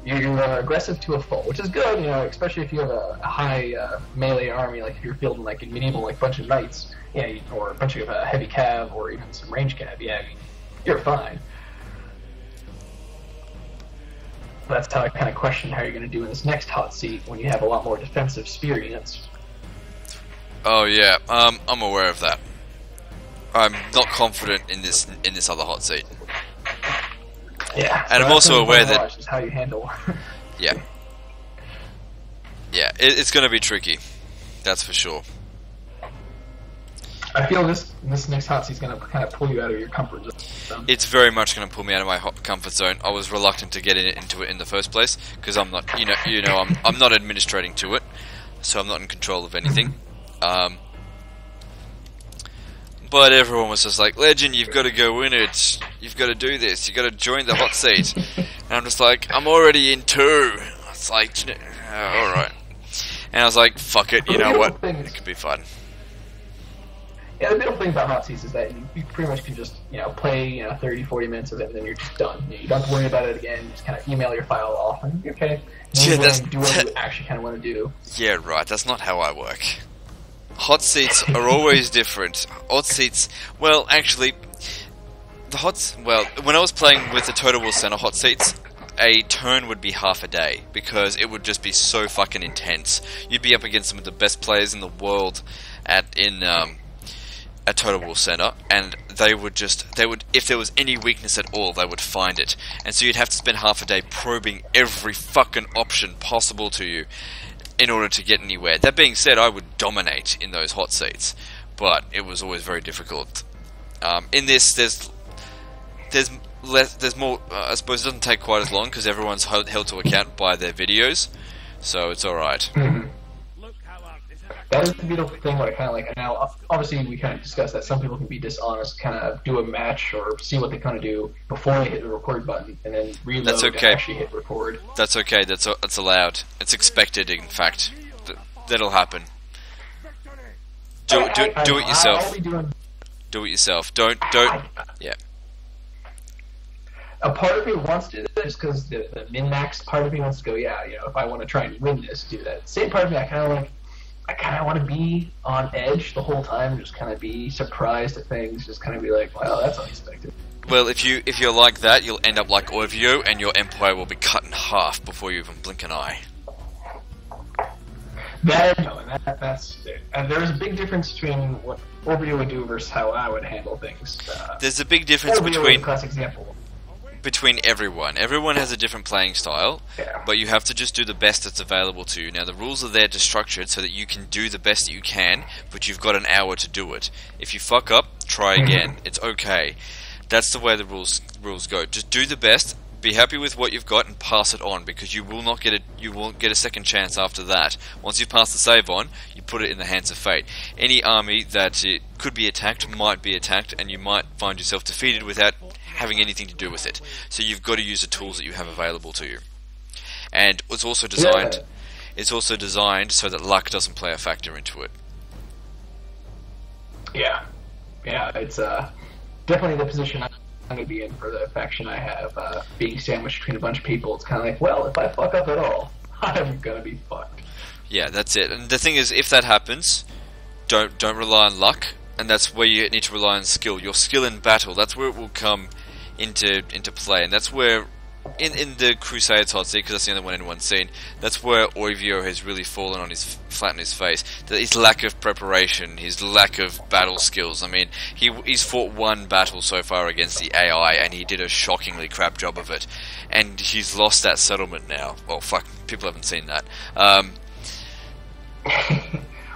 you're aggressive to a fault, which is good, especially if you have a high melee army, like if you're fielding like in medieval, like a bunch of knights, or a bunch of heavy cav, or even some range cav. Yeah, you're fine. That's how I kind of question how you're going to do in this next hot seat when you have a lot more defensive spear units. Oh yeah, I'm aware of that. I'm not confident in this other hot seat. Yeah, and so I'm also aware that is how you handle. Yeah, it's going to be tricky. That's for sure. I feel this next hot seat is going to kind of pull you out of your comfort zone. It's very much going to pull me out of my comfort zone. I was reluctant to get into it in the first place because I'm not, I'm not administrating to it, so I'm not in control of anything. But everyone was just like, Legend, you've got to go in it. You've got to do this. You've got to join the hot seat. And I'm just like, I'm already in 2. It's like, alright. And I was like, fuck it, you know what? It could be fun. Yeah, the middle thing about hot seats is that you pretty much can just, play 30, 40 minutes of it, and then you're just done. You don't have to worry about it again. You just kind of email your file off, and you're okay. Yeah, do what you actually kind of want to do. Yeah, right. That's not how I work. Hot seats are always different. Hot seats, well, actually, when I was playing with the Total War Center hot seats, a turn would be half a day, because it would just be so fucking intense. You'd be up against some of the best players in the world at Total War Center, and they would, if there was any weakness at all, they would find it. And so you'd have to spend half a day probing every fucking option possible to you in order to get anywhere. That being said, I would dominate in those hot seats, but it was always very difficult. In this, there's more. I suppose it doesn't take quite as long because everyone's held to account by their videos, so it's all right. Mm-hmm. That is the beautiful thing. What I kind of like. Now, obviously, we kind of discussed that some people can be dishonest, kind of do a match or see what they kind of do before they hit the record button, and then reload That's okay. and actually hit record. That's okay. That's allowed. It's expected. In fact, that'll happen. Do it yourself. I'll be doing. Do it yourself. Don't. Yeah. A part of me wants to do that just because the min-max part of me wants to go, if I want to try and win this, do that. Same part of me, I kind of want to be on edge the whole time, just kind of be surprised at things, just kind of be like, wow, that's unexpected. Well, if you're like that, you'll end up like Orvio, and your empire will be cut in half before you even blink an eye. And that's there's a big difference between what Orbio would do versus how I would handle things. There's a big difference Orbio is between a classic example. everyone. Everyone has a different playing style, Yeah. but you have to just do the best that's available to you. Now, the rules are there to structure it so that you can do the best that you can, but you've got an hour to do it. If you fuck up, try again. It's okay. That's the way the rules go. Just do the best, be happy with what you've got, and pass it on, because you will not get a second chance after that. Once you've passed the save on, you put it in the hands of fate. Any army that it could be attacked might be attacked, and you might find yourself defeated without having anything to do with it. So you've got to use the tools that you have available to you. And it's also designed. Yeah. It's also designed so that luck doesn't play a factor into it. Yeah, it's definitely the position I'm going to be in for the faction I have. Being sandwiched between a bunch of people, it's kind of like, well, if I fuck up at all, I'm going to be fucked. Yeah, that's it. And the thing is, if that happens, don't rely on luck, and that's where you need to rely on skill. Your skill in battle, that's where it will come into play, and that's where in the Crusades hot seat, because that's the only one anyone's seen, that's where Oivio has really fallen on flat on his face. That his lack of preparation, his lack of battle skills. I mean, he's fought one battle so far against the AI, and he did a shockingly crap job of it. And he's lost that settlement now. Well, fuck, people haven't seen that.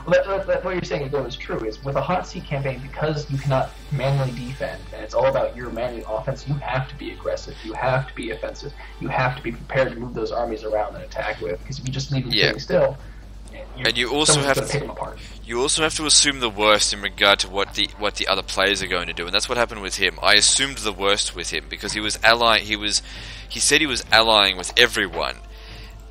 Well, what you're saying though is true. Is with a hot seat campaign, because you cannot manually defend, and it's all about your manual offense. You have to be aggressive. You have to be offensive. You have to be prepared to move those armies around and attack with. Because if you just leave them sitting still, and you also have to pick them apart. You also have to assume the worst in regard to what the other players are going to do, and that's what happened with him. I assumed the worst with him because he said he was allying with everyone.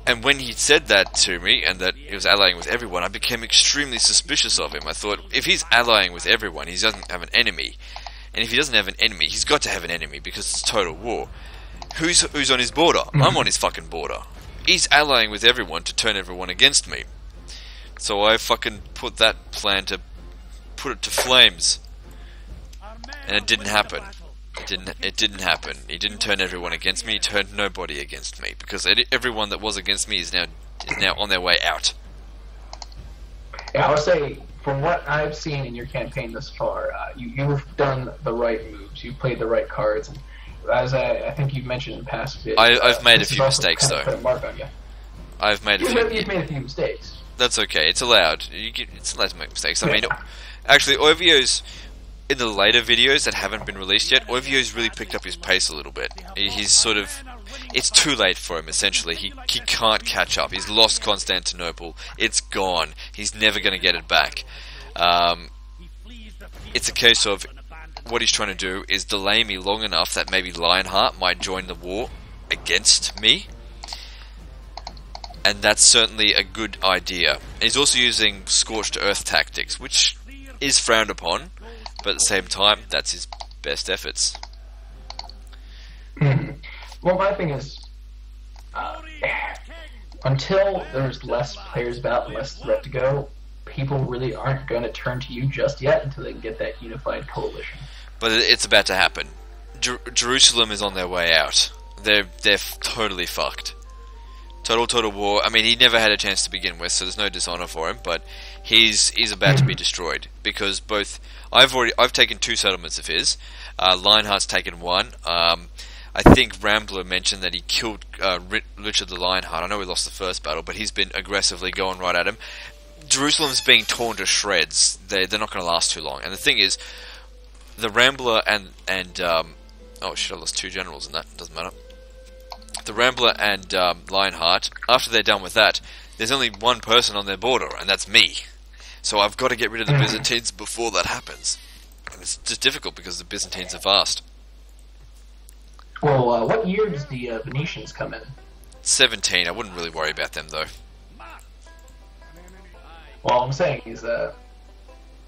And when he said that to me, and that he was allying with everyone, I became extremely suspicious of him. I thought, if he's allying with everyone, he doesn't have an enemy. And if he doesn't have an enemy, he's got to have an enemy, because it's total war. Who's on his border? I'm on his fucking border. He's allying with everyone to turn everyone against me. So I fucking put that plan to put it to flames. And it didn't happen. It didn't happen. He didn't turn everyone against me. He turned nobody against me, because everyone that was against me is now on their way out. Yeah, I would say from what I've seen in your campaign thus far, you've done the right moves. You've played the right cards. And as I think you mentioned in past videos, I've made a few mistakes though. Put a mark on you. I've made a few. You've made a few mistakes. That's okay. It's allowed. It's allowed to make mistakes. I mean, actually, Oivio's. In the later videos that haven't been released yet, Oivio's really picked up his pace a little bit. He's sort of... It's too late for him, essentially. He can't catch up. He's lost Constantinople. It's gone. He's never going to get it back. It's a case of what he's trying to do is delay me long enough that maybe Lionheart might join the war against me. And that's certainly a good idea. And he's also using Scorched Earth tactics, which is frowned upon. But at the same time, that's his best efforts. Well, my thing is, until there's less players about and less threat to go, people really aren't going to turn to you just yet until they get that unified coalition. But it's about to happen. Jerusalem is on their way out. They're totally fucked. Total war. I mean, he never had a chance to begin with, so there's no dishonor for him. But he's about to be destroyed because both. I've taken 2 settlements of his. Lionheart's taken 1. I think Rambler mentioned that he killed Richard the Lionheart. I know he lost the first battle, but he's been aggressively going right at him. Jerusalem's being torn to shreds. They're not going to last too long. And the thing is, the Rambler and oh shit, I lost 2 generals in that. Doesn't matter. The Rambler and Lionheart, after they're done with that, there's only one person on their border, and that's me. So I've got to get rid of the Byzantines before that happens. And it's just difficult because the Byzantines are vast. Well, what year does the Venetians come in? 17. I wouldn't really worry about them, though. Well, all I'm saying is that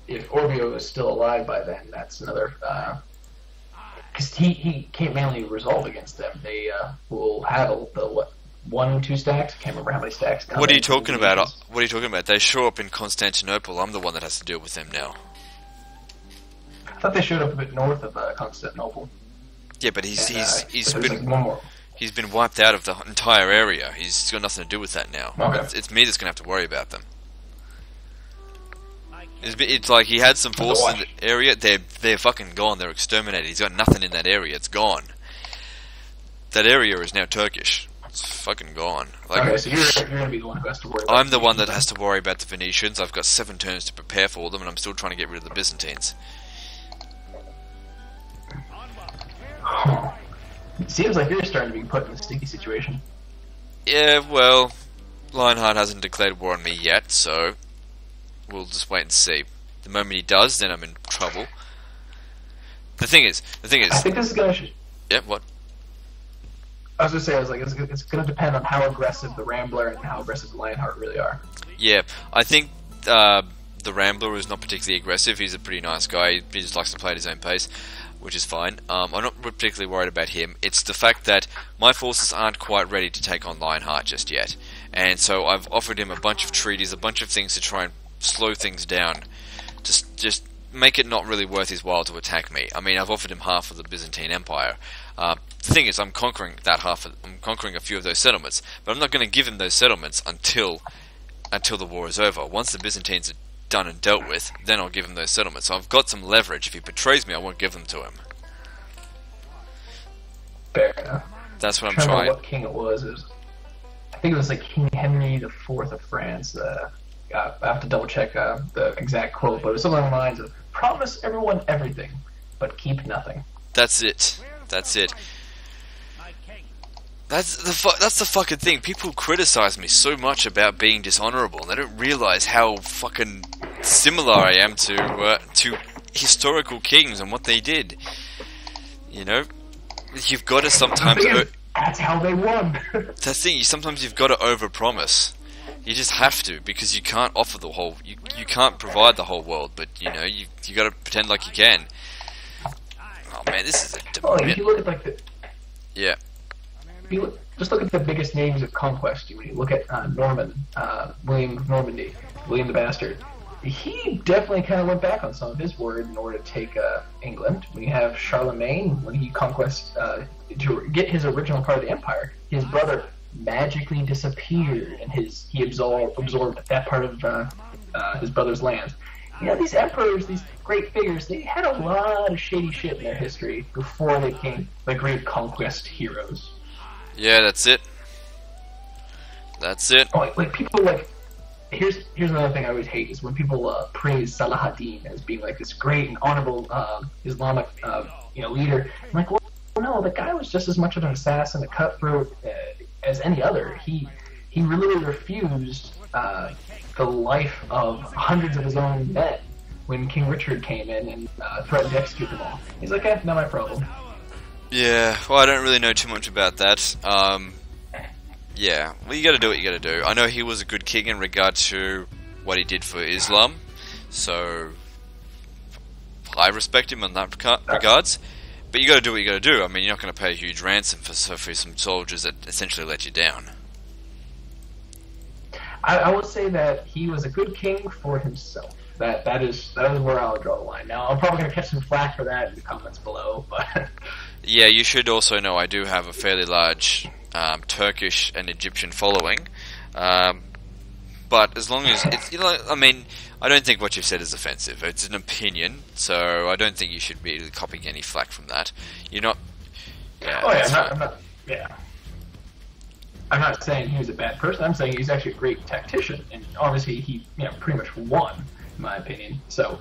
if Orbio is still alive by then, that's another... Because he can't mainly resolve against them. They will have the 1, 2 stacks? I can't remember how many stacks. What are you talking about? What are you talking about? They show up in Constantinople. I'm the one that has to deal with them now. I thought they showed up a bit north of Constantinople. Yeah, but he's been like one more. He's been wiped out of the entire area. He's got nothing to do with that now. Okay. It's me that's gonna have to worry about them. It's like he had some forces in watch. the area. They're fucking gone. They're exterminated. He's got nothing in that area. It's gone. That area is now Turkish. It's fucking gone. Like, Okay, so you're gonna be the one who has to worry about I'm the one that has to worry about the Venetians. I've got 7 turns to prepare for them, and I'm still trying to get rid of the Byzantines. Huh. It seems like you're starting to be put in a sticky situation. Yeah, well, Lionheart hasn't declared war on me yet, so we'll just wait and see. The moment he does, then I'm in trouble. The thing is, I think this is gonna. yeah, what? I was gonna say, it's gonna depend on how aggressive the Rambler and how aggressive the Lionheart really are. Yeah, I think the Rambler is not particularly aggressive. He's a pretty nice guy. He just likes to play at his own pace, which is fine. I'm not particularly worried about him. It's the fact that my forces aren't quite ready to take on Lionheart just yet. And so I've offered him a bunch of treaties, a bunch of things to try and slow things down. Just make it not really worth his while to attack me. I mean, I've offered him half of the Byzantine Empire. The thing is, I'm conquering a few of those settlements, but I'm not going to give him those settlements until the war is over. Once the Byzantines are done and dealt with, then I'll give him those settlements. So I've got some leverage. If he betrays me, I won't give them to him. Fair enough. That's what I'm I don't trying. know what king it was. I think it was like King Henry IV of France. I have to double check the exact quote, but it was something along the lines of "Promise everyone everything, but keep nothing." That's it. That's it. That's the fucking thing. People criticize me so much about being dishonorable, and they don't realize how fucking similar I am to historical kings and what they did. You know, you've got to sometimes. That's how they won. That's the thing. Sometimes you've got to overpromise. You just have to, because you can't offer the whole. You can't provide the whole world, but you know you got to pretend like you can. Oh man, this is a. Well, if you look at like the. Yeah. Just look at the biggest names of conquest. When you look at William of Normandy, William the Bastard, he definitely kind of went back on some of his word in order to take England. When you have Charlemagne, when he conquests to get his original part of the empire, his brother magically disappeared, and he absorbed that part of his brother's land. You know, these emperors, these great figures, they had a lot of shady shit in their history before they became the great conquest heroes. Yeah, that's it. That's it. Oh, like people like. Here's another thing I always hate is when people praise Salah ad-Din as being like this great and honorable Islamic leader. I'm like, well, no, the guy was just as much of an assassin, a cutthroat as any other. He really refused the life of hundreds of his own men when King Richard came in and threatened to execute them all. He's like, not my problem. Yeah, well, I don't really know too much about that. Yeah, well, you gotta do what you gotta do. I know he was a good king in regard to what he did for Islam, so I respect him in that regards. But you gotta do what you gotta do. I mean, you're not gonna pay a huge ransom for some soldiers that essentially let you down. I would say that he was a good king for himself. That is where I'll draw the line. Now, I'm probably gonna catch some flack for that in the comments below, but yeah, you should also know I do have a fairly large Turkish and Egyptian following, but as long as it's, I mean, I don't think what you've said is offensive. It's an opinion, so I don't think you should be copying any flack from that. You're not. Yeah, oh yeah, I'm not saying he was a bad person. I'm saying he's actually a great tactician, and obviously he pretty much won, in my opinion. So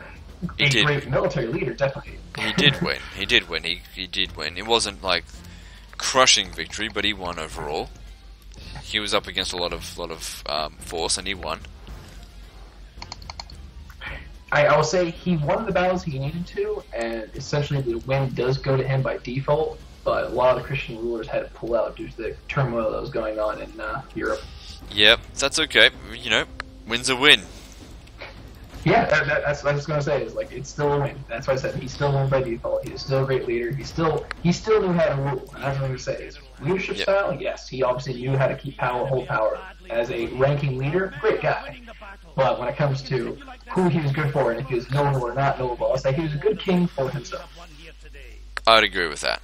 a great military leader, definitely. He did win. He did win. He did win. It wasn't like crushing victory, but he won overall. He was up against a lot of force, and he won. I will say he won the battles he needed to, and essentially the win does go to him by default. But a lot of the Christian rulers had to pull out due to the turmoil that was going on in Europe. Yep, that's okay. You know, win's a win. Yeah, that's what I was going to say. Is like it's still a win. That's why I said he still won by default. He was still a great leader. He still knew how to rule. And that's what I'm going to say. His leadership style, yes, he obviously knew how to keep hold power. As a ranking leader, great guy. But when it comes to who he was good for and if he was knowable or not knowable, I'll say he was a good king for himself. I'd agree with that.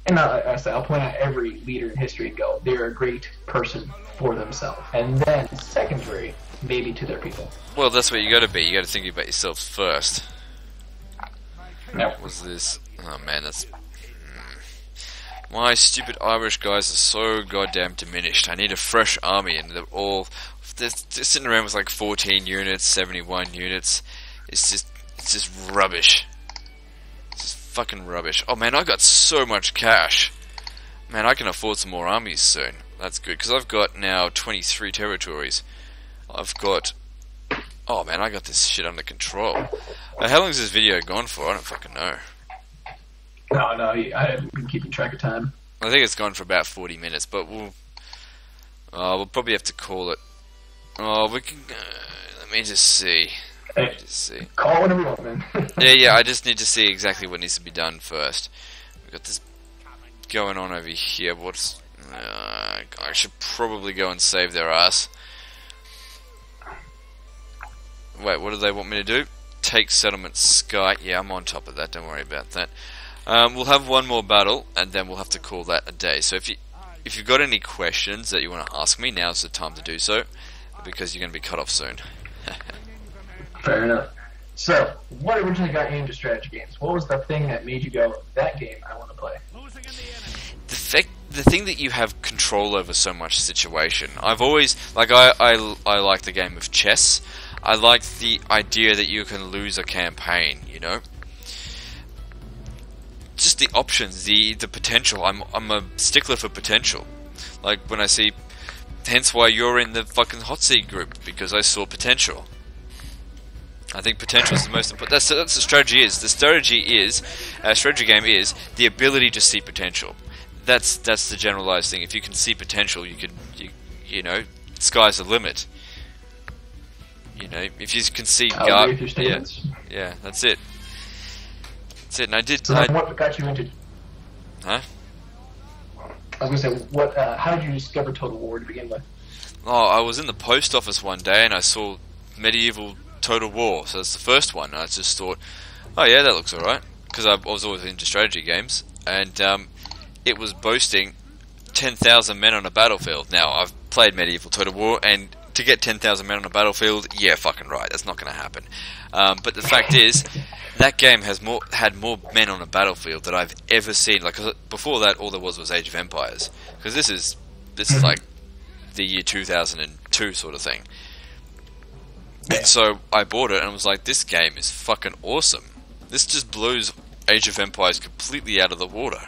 And I say, I'll point out every leader in history and go, they're a great person for themselves. And then secondary, maybe to their people. Well, that's what you got to be. You got to think about yourself first. Yep. What was this? Oh man, that's... My stupid Irish guys are so goddamn diminished. I need a fresh army, and they're sitting around with like 14 units, 71 units. It's just rubbish. It's just fucking rubbish. Oh man, I got so much cash. Man, I can afford some more armies soon. That's good, because I've got now 23 territories. I've got... Oh man, I got this shit under control. How long is this video gone for? I don't fucking know. No, I haven't been keeping track of time. I think it's gone for about 40 minutes, but we'll probably have to call it. Oh, we can... let me just see. Call whenever you want, man. Yeah, I just need to see exactly what needs to be done first. We've got this going on over here. What's... I should probably go and save their ass. Wait, what do they want me to do? Take settlement Sky. Yeah, I'm on top of that, don't worry about that. We'll have one more battle, and then we'll have to call that a day. So if you've got any questions that you want to ask me, now's the time to do so, because you're going to be cut off soon. Fair enough. So, what originally got you into strategy games? What was the thing that made you go, that game I want to play? The thing that you have control over so much situation. I've always, like, I like the game of chess. I like the idea that you can lose a campaign, you know? Just the options, the potential. I'm a stickler for potential. Like when I see, hence why you're in the fucking hot seat group, because I saw potential. I think potential is the most important. That's what strategy is. The strategy game is the ability to see potential. That's the generalized thing. If you can see potential, you know, sky's the limit. You know, if you can see yeah, that's it. That's it. And I did. So what got you into? Huh? I was gonna say, how did you discover Total War to begin with? Oh, I was in the post office one day and I saw Medieval Total War. So that's the first one. And I just thought, oh yeah, that looks alright, because I was always into strategy games, and it was boasting 10,000 men on a battlefield. Now I've played Medieval Total War, and to get 10,000 men on a battlefield, yeah, fucking right, that's not going to happen. But the fact is, that game had more men on a battlefield than I've ever seen. Like, before that, all there was Age of Empires, because this is like the year 2002 sort of thing. And so I bought it and was like, this game is fucking awesome. This just blows Age of Empires completely out of the water.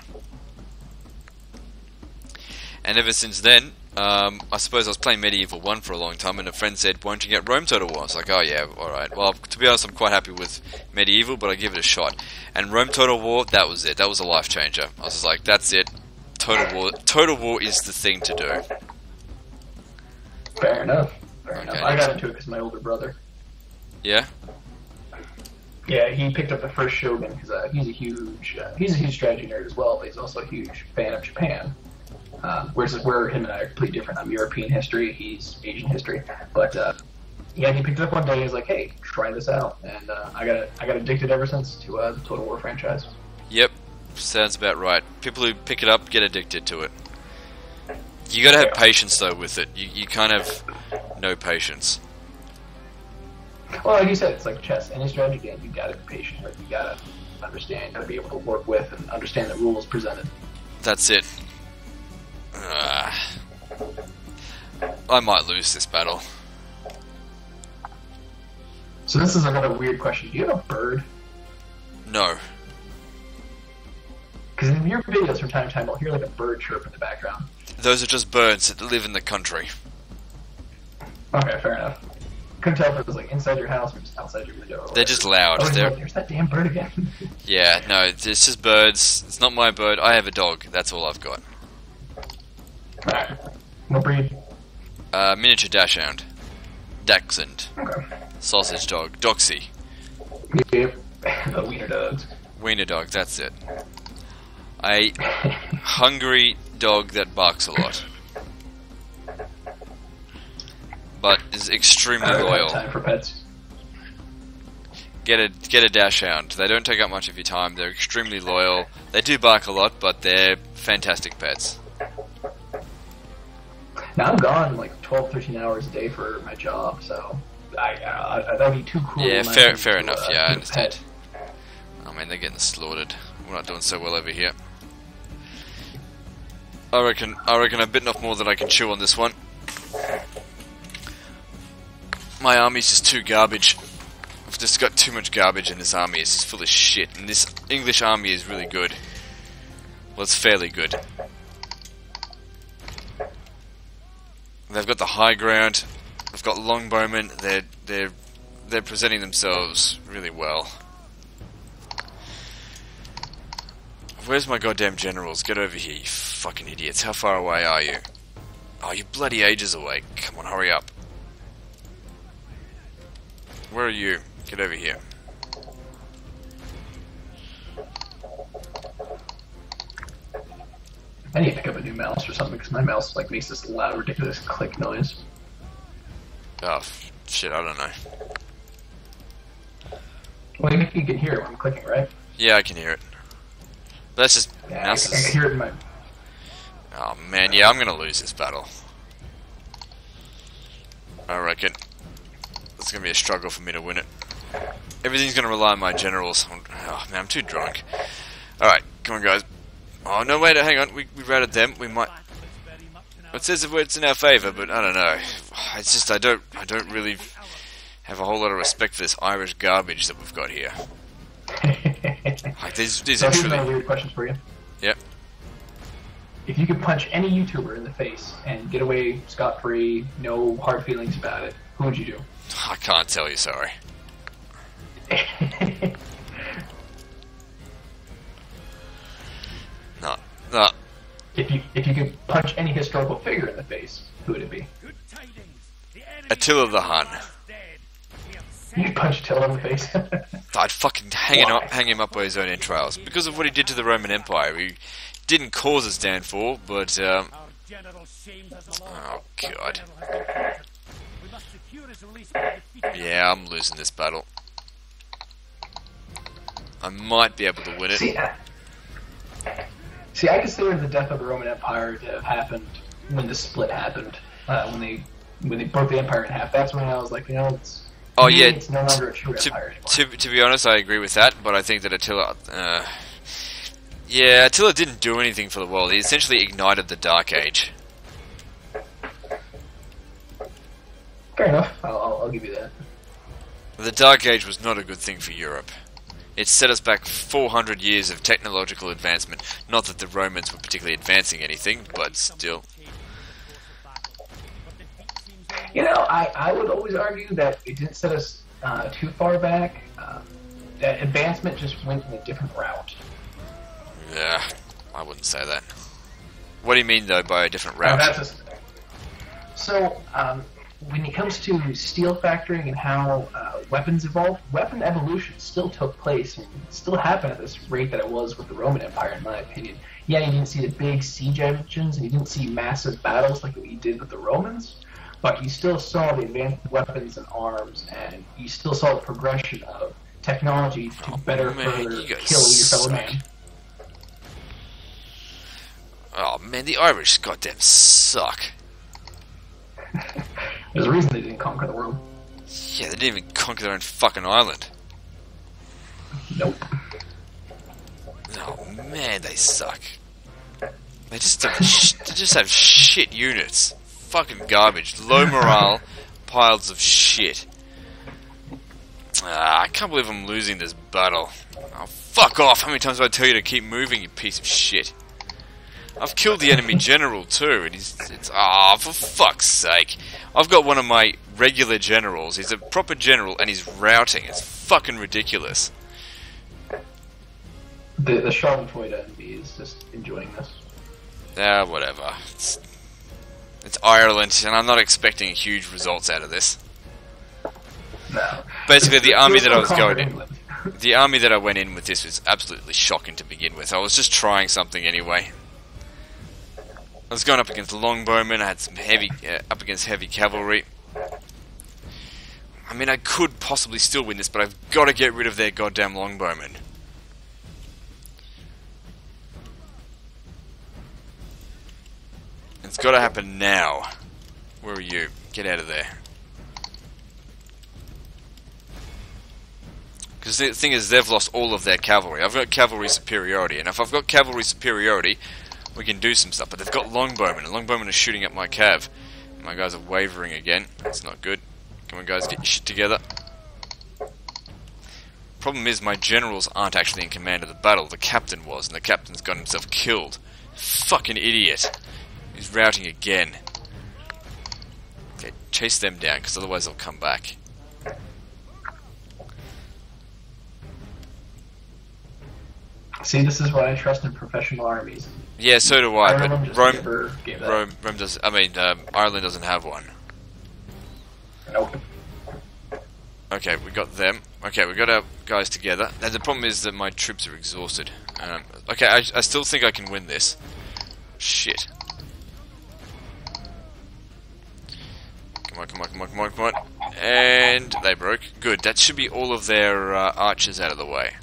And ever since then, I suppose I was playing Medieval 1 for a long time, and a friend said, why don't you get Rome Total War? I was like, oh yeah, alright. Well, to be honest, I'm quite happy with Medieval, but I give it a shot. And Rome Total War, that was it. That was a life changer. I was just like, that's it. Total War is the thing to do. Fair enough. I got into it because of my older brother. Yeah? Yeah, he picked up the first Shogun because he's a huge strategy nerd as well, but he's also a huge fan of Japan. Whereas where him and I are completely different. I'm European history, he's Asian history. But yeah, he picked it up one day and he was like, "Hey, try this out," and I got addicted ever since to the Total War franchise. Yep, sounds about right. People who pick it up get addicted to it. You got to have patience though with it. You kind of no patience. Well, like you said, it's like chess. Any strategy game, you gotta be patient. Like, you gotta understand, you gotta be able to work with and understand the rules presented. That's it. I might lose this battle. So this is another weird question. Do you have a bird? No. Because in your videos from time to time, I'll hear like a bird chirp in the background. Those are just birds that live in the country. Okay, fair enough. Couldn't tell if it was like inside your house or just outside your window. They're just loud. Oh, there's that damn bird again. Yeah, no, it's just birds. It's not my bird. I have a dog. That's all I've got. Alright. What breed? Miniature Dachshund. Dachshund. Okay. Sausage dog. Doxy. Yep. The wiener dogs. Wiener dog, that's it. A hungry dog that barks a lot. But is extremely loyal. Time for pets. get a dash hound. They don't take up much of your time. They're extremely loyal. They do bark a lot, but they're fantastic pets. Now I'm gone like 12, 13 hours a day for my job, so that'd be too cool. Yeah, fair enough. Yeah, I understand. Oh man, they're getting slaughtered. We're not doing so well over here. I reckon I've bitten off more than I can chew on this one. My army's just too garbage. I've just got too much garbage in this army. It's just full of shit. And this English army is really good. Well, it's fairly good. They've got the high ground. They've got longbowmen. They're presenting themselves really well. Where's my goddamn generals? Get over here, you fucking idiots. How far away are you? Oh, you bloody ages away. Come on, hurry up. Where are you? Get over here. I need to pick up a new mouse or something because my mouse like makes this loud, ridiculous click noise. Oh, shit, I don't know. Well, you can hear it when I'm clicking, right? Yeah, I can hear it. That's just... Yeah, I can hear it in my... Oh, man, yeah, I'm gonna lose this battle. I reckon. It's gonna be a struggle for me to win it. Everything's gonna rely on my generals. Oh, man, I'm too drunk. Alright, come on, guys. Oh, no, wait, hang on. We routed them. We might... It says it's in our favour, but I don't know. It's just I don't really have a whole lot of respect for this Irish garbage that we've got here. Like, these are here's truly... a weird question for you. Yep. If you could punch any YouTuber in the face and get away scot-free, no hard feelings about it, who would you do? I can't tell you, sorry. No. If you could punch any historical figure in the face, who would it be? Attila the Hun. You'd punch Attila in the face? I'd fucking hang him up by his own entrails. Because of what he did to the Roman Empire. He didn't cause its downfall, but, oh, God. Yeah, I'm losing this battle. I might be able to win it. See, I consider the death of the Roman Empire to have happened when the split happened. When they broke the empire in half. That's when I was like, it's... Oh yeah, it's no longer a true empire anymore. To be honest, I agree with that, but I think that Attila... yeah, Attila didn't do anything for the world. He essentially ignited the Dark Age. Fair enough. I'll give you that. The Dark Age was not a good thing for Europe. It set us back 400 years of technological advancement. Not that the Romans were particularly advancing anything, but still. I would always argue that it didn't set us too far back. That advancement just went in a different route. Yeah, I wouldn't say that. What do you mean, though, by a different route? When it comes to steel factoring and how weapons evolved, weapon evolution still took place and still happened at this rate that it was with the Roman Empire, in my opinion. Yeah, you didn't see the big siege engines, and you didn't see massive battles like what you did with the Romans, but you still saw the advanced weapons and arms, and you still saw the progression of technology to further kill your fellow man. Oh man, the Irish goddamn suck. There's a reason they didn't conquer the world. Yeah, they didn't even conquer their own fucking island. Nope. Oh man, they suck. They just have shit units. Fucking garbage. Low morale, piles of shit. I can't believe I'm losing this battle. Oh, fuck off! How many times do I tell you to keep moving, you piece of shit? I've killed the enemy general too, and for fuck's sake. I've got one of my regular generals, he's a proper general, and he's routing. It's fucking ridiculous. The Schadenfreude enemy is just enjoying this. Whatever. It's Ireland, and I'm not expecting huge results out of this. No. Basically, the army that I was going in... The army that I went in with this was absolutely shocking to begin with. I was just trying something anyway. I was going up against longbowmen, I had some heavy, up against heavy cavalry. I mean, I could possibly still win this, but I've got to get rid of their goddamn longbowmen. It's got to happen now. Where are you? Get out of there. Because the thing is, they've lost all of their cavalry. I've got cavalry superiority, and if I've got cavalry superiority, we can do some stuff. But they've got longbowmen, and longbowmen are shooting at my cav. My guys are wavering again. That's not good. Come on, guys, get your shit together. Problem is, my generals aren't actually in command of the battle. The captain was, and the captain's got himself killed. Fucking idiot. He's routing again. Okay, chase them down, because otherwise they'll come back. See, this is why I trust in professional armies. Yeah, so do I, but Rome does. I mean, Ireland doesn't have one. Nope. Okay, we got them. Okay, we got our guys together. Now the problem is that my troops are exhausted. Okay, I still think I can win this. Shit. Come on, come on, come on, come on, come on. And they broke. Good, that should be all of their archers out of the way.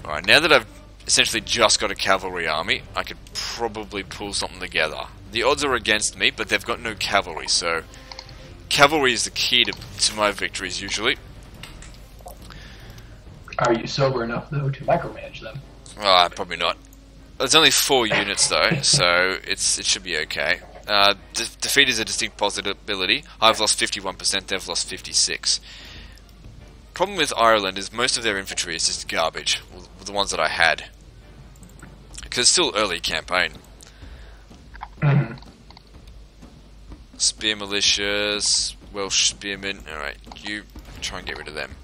Alright, now that I've essentially just got a cavalry army, I could probably pull something together. The odds are against me, but they've got no cavalry, so... Cavalry is the key to my victories, usually. Are you sober enough, though, to micromanage them? Probably not. There's only 4 units, though, so it should be okay. Defeat is a distinct possibility. I've lost 51%, they've lost 56%. Problem with Ireland is most of their infantry is just garbage, the ones that I had. Because it's still early campaign. Spear militias, Welsh spearmen. Alright, you try and get rid of them.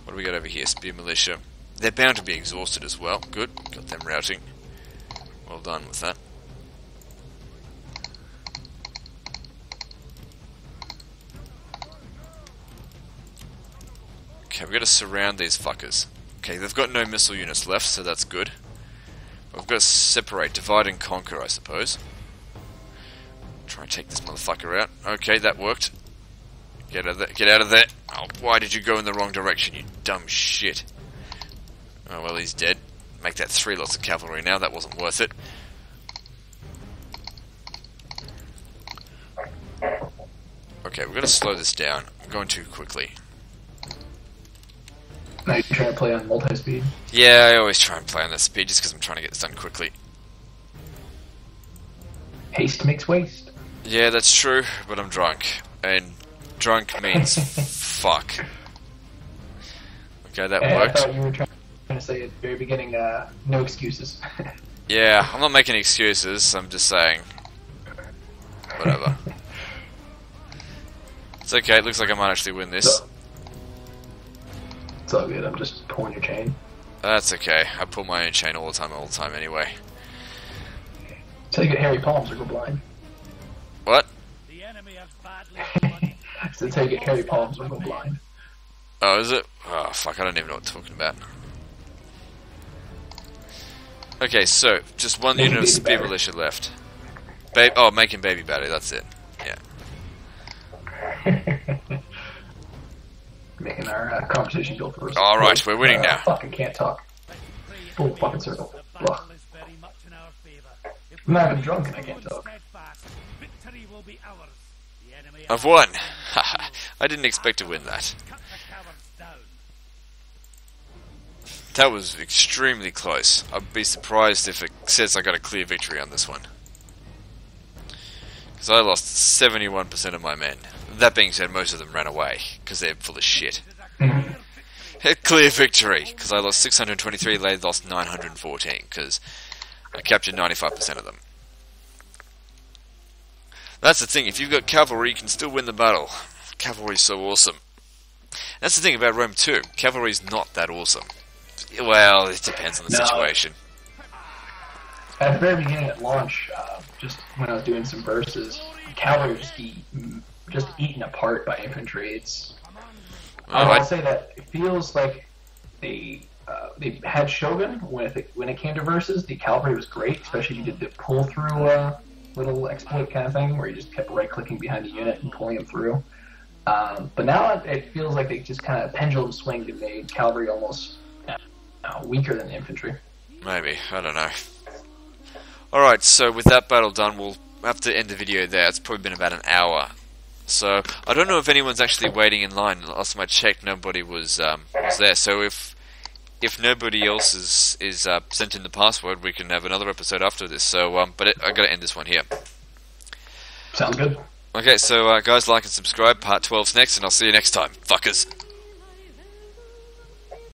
What do we got over here? Spear militia. They're bound to be exhausted as well. Good, got them routing. Well done with that. Okay, we've got to surround these fuckers. Okay, they've got no missile units left, so that's good. We've got to separate, divide and conquer, I suppose. Try and take this motherfucker out. Okay, that worked. Get out of there. Get out of there. Oh, why did you go in the wrong direction, you dumb shit? Oh, well, he's dead. Make that 3 lots of cavalry now. That wasn't worth it. Okay, we've got to slow this down. I'm going too quickly. Now you're trying to play on multi-speed? Yeah, I always try and play on that speed just because I'm trying to get this done quickly. Haste makes waste. Yeah, that's true, but I'm drunk. And drunk means fuck. Okay, that worked. I thought you were trying to say at the very beginning, no excuses. Yeah, I'm not making excuses, I'm just saying. Whatever. It's okay, it looks like I might actually win this. It's all good, I'm just pulling your chain. That's okay, I pull my own chain all the time anyway. So you get hairy palms or go blind. What? The enemy have badly So that's how you get hairy palms or go blind. Oh, is it? Oh, fuck, I don't even know what I'm talking about. Okay, so, just one unit of spear militia left. Making baby battery, that's it. Yeah. Making our conversation go first. Alright, we're winning now. Fucking can't talk. Full fucking circle. Ugh. I'm not even drunk and I can't talk. I've won! I didn't expect to win that. That was extremely close. I'd be surprised if it says I got a clear victory on this one. Because I lost 71% of my men. That being said, most of them ran away, because they're full of shit. A clear victory, because I lost 623, they lost 914, because I captured 95% of them. That's the thing, if you've got cavalry, you can still win the battle. Cavalry's so awesome. That's the thing about Rome too, cavalry's not that awesome. Well, it depends on the situation. At the very beginning at launch, just when I was doing some verses, cavalry was just eaten apart by infantry. It's I'll say that it feels like they had Shogun when it came to verses. The cavalry was great, especially if you did the pull through little exploit kind of thing where you just kept right clicking behind the unit and pulling them through. But now it feels like they just kind of pendulum swinged and made cavalry almost weaker than infantry. Maybe, I don't know. Alright, so with that battle done, we'll have to end the video there. It's probably been about an hour. So, I don't know if anyone's actually waiting in line. Last time I checked, nobody was there. So if nobody else is sent in the password, we can have another episode after this. So, I gotta end this one here. Sounds good. Okay, so guys, like and subscribe. Part 12's next, and I'll see you next time. Fuckers.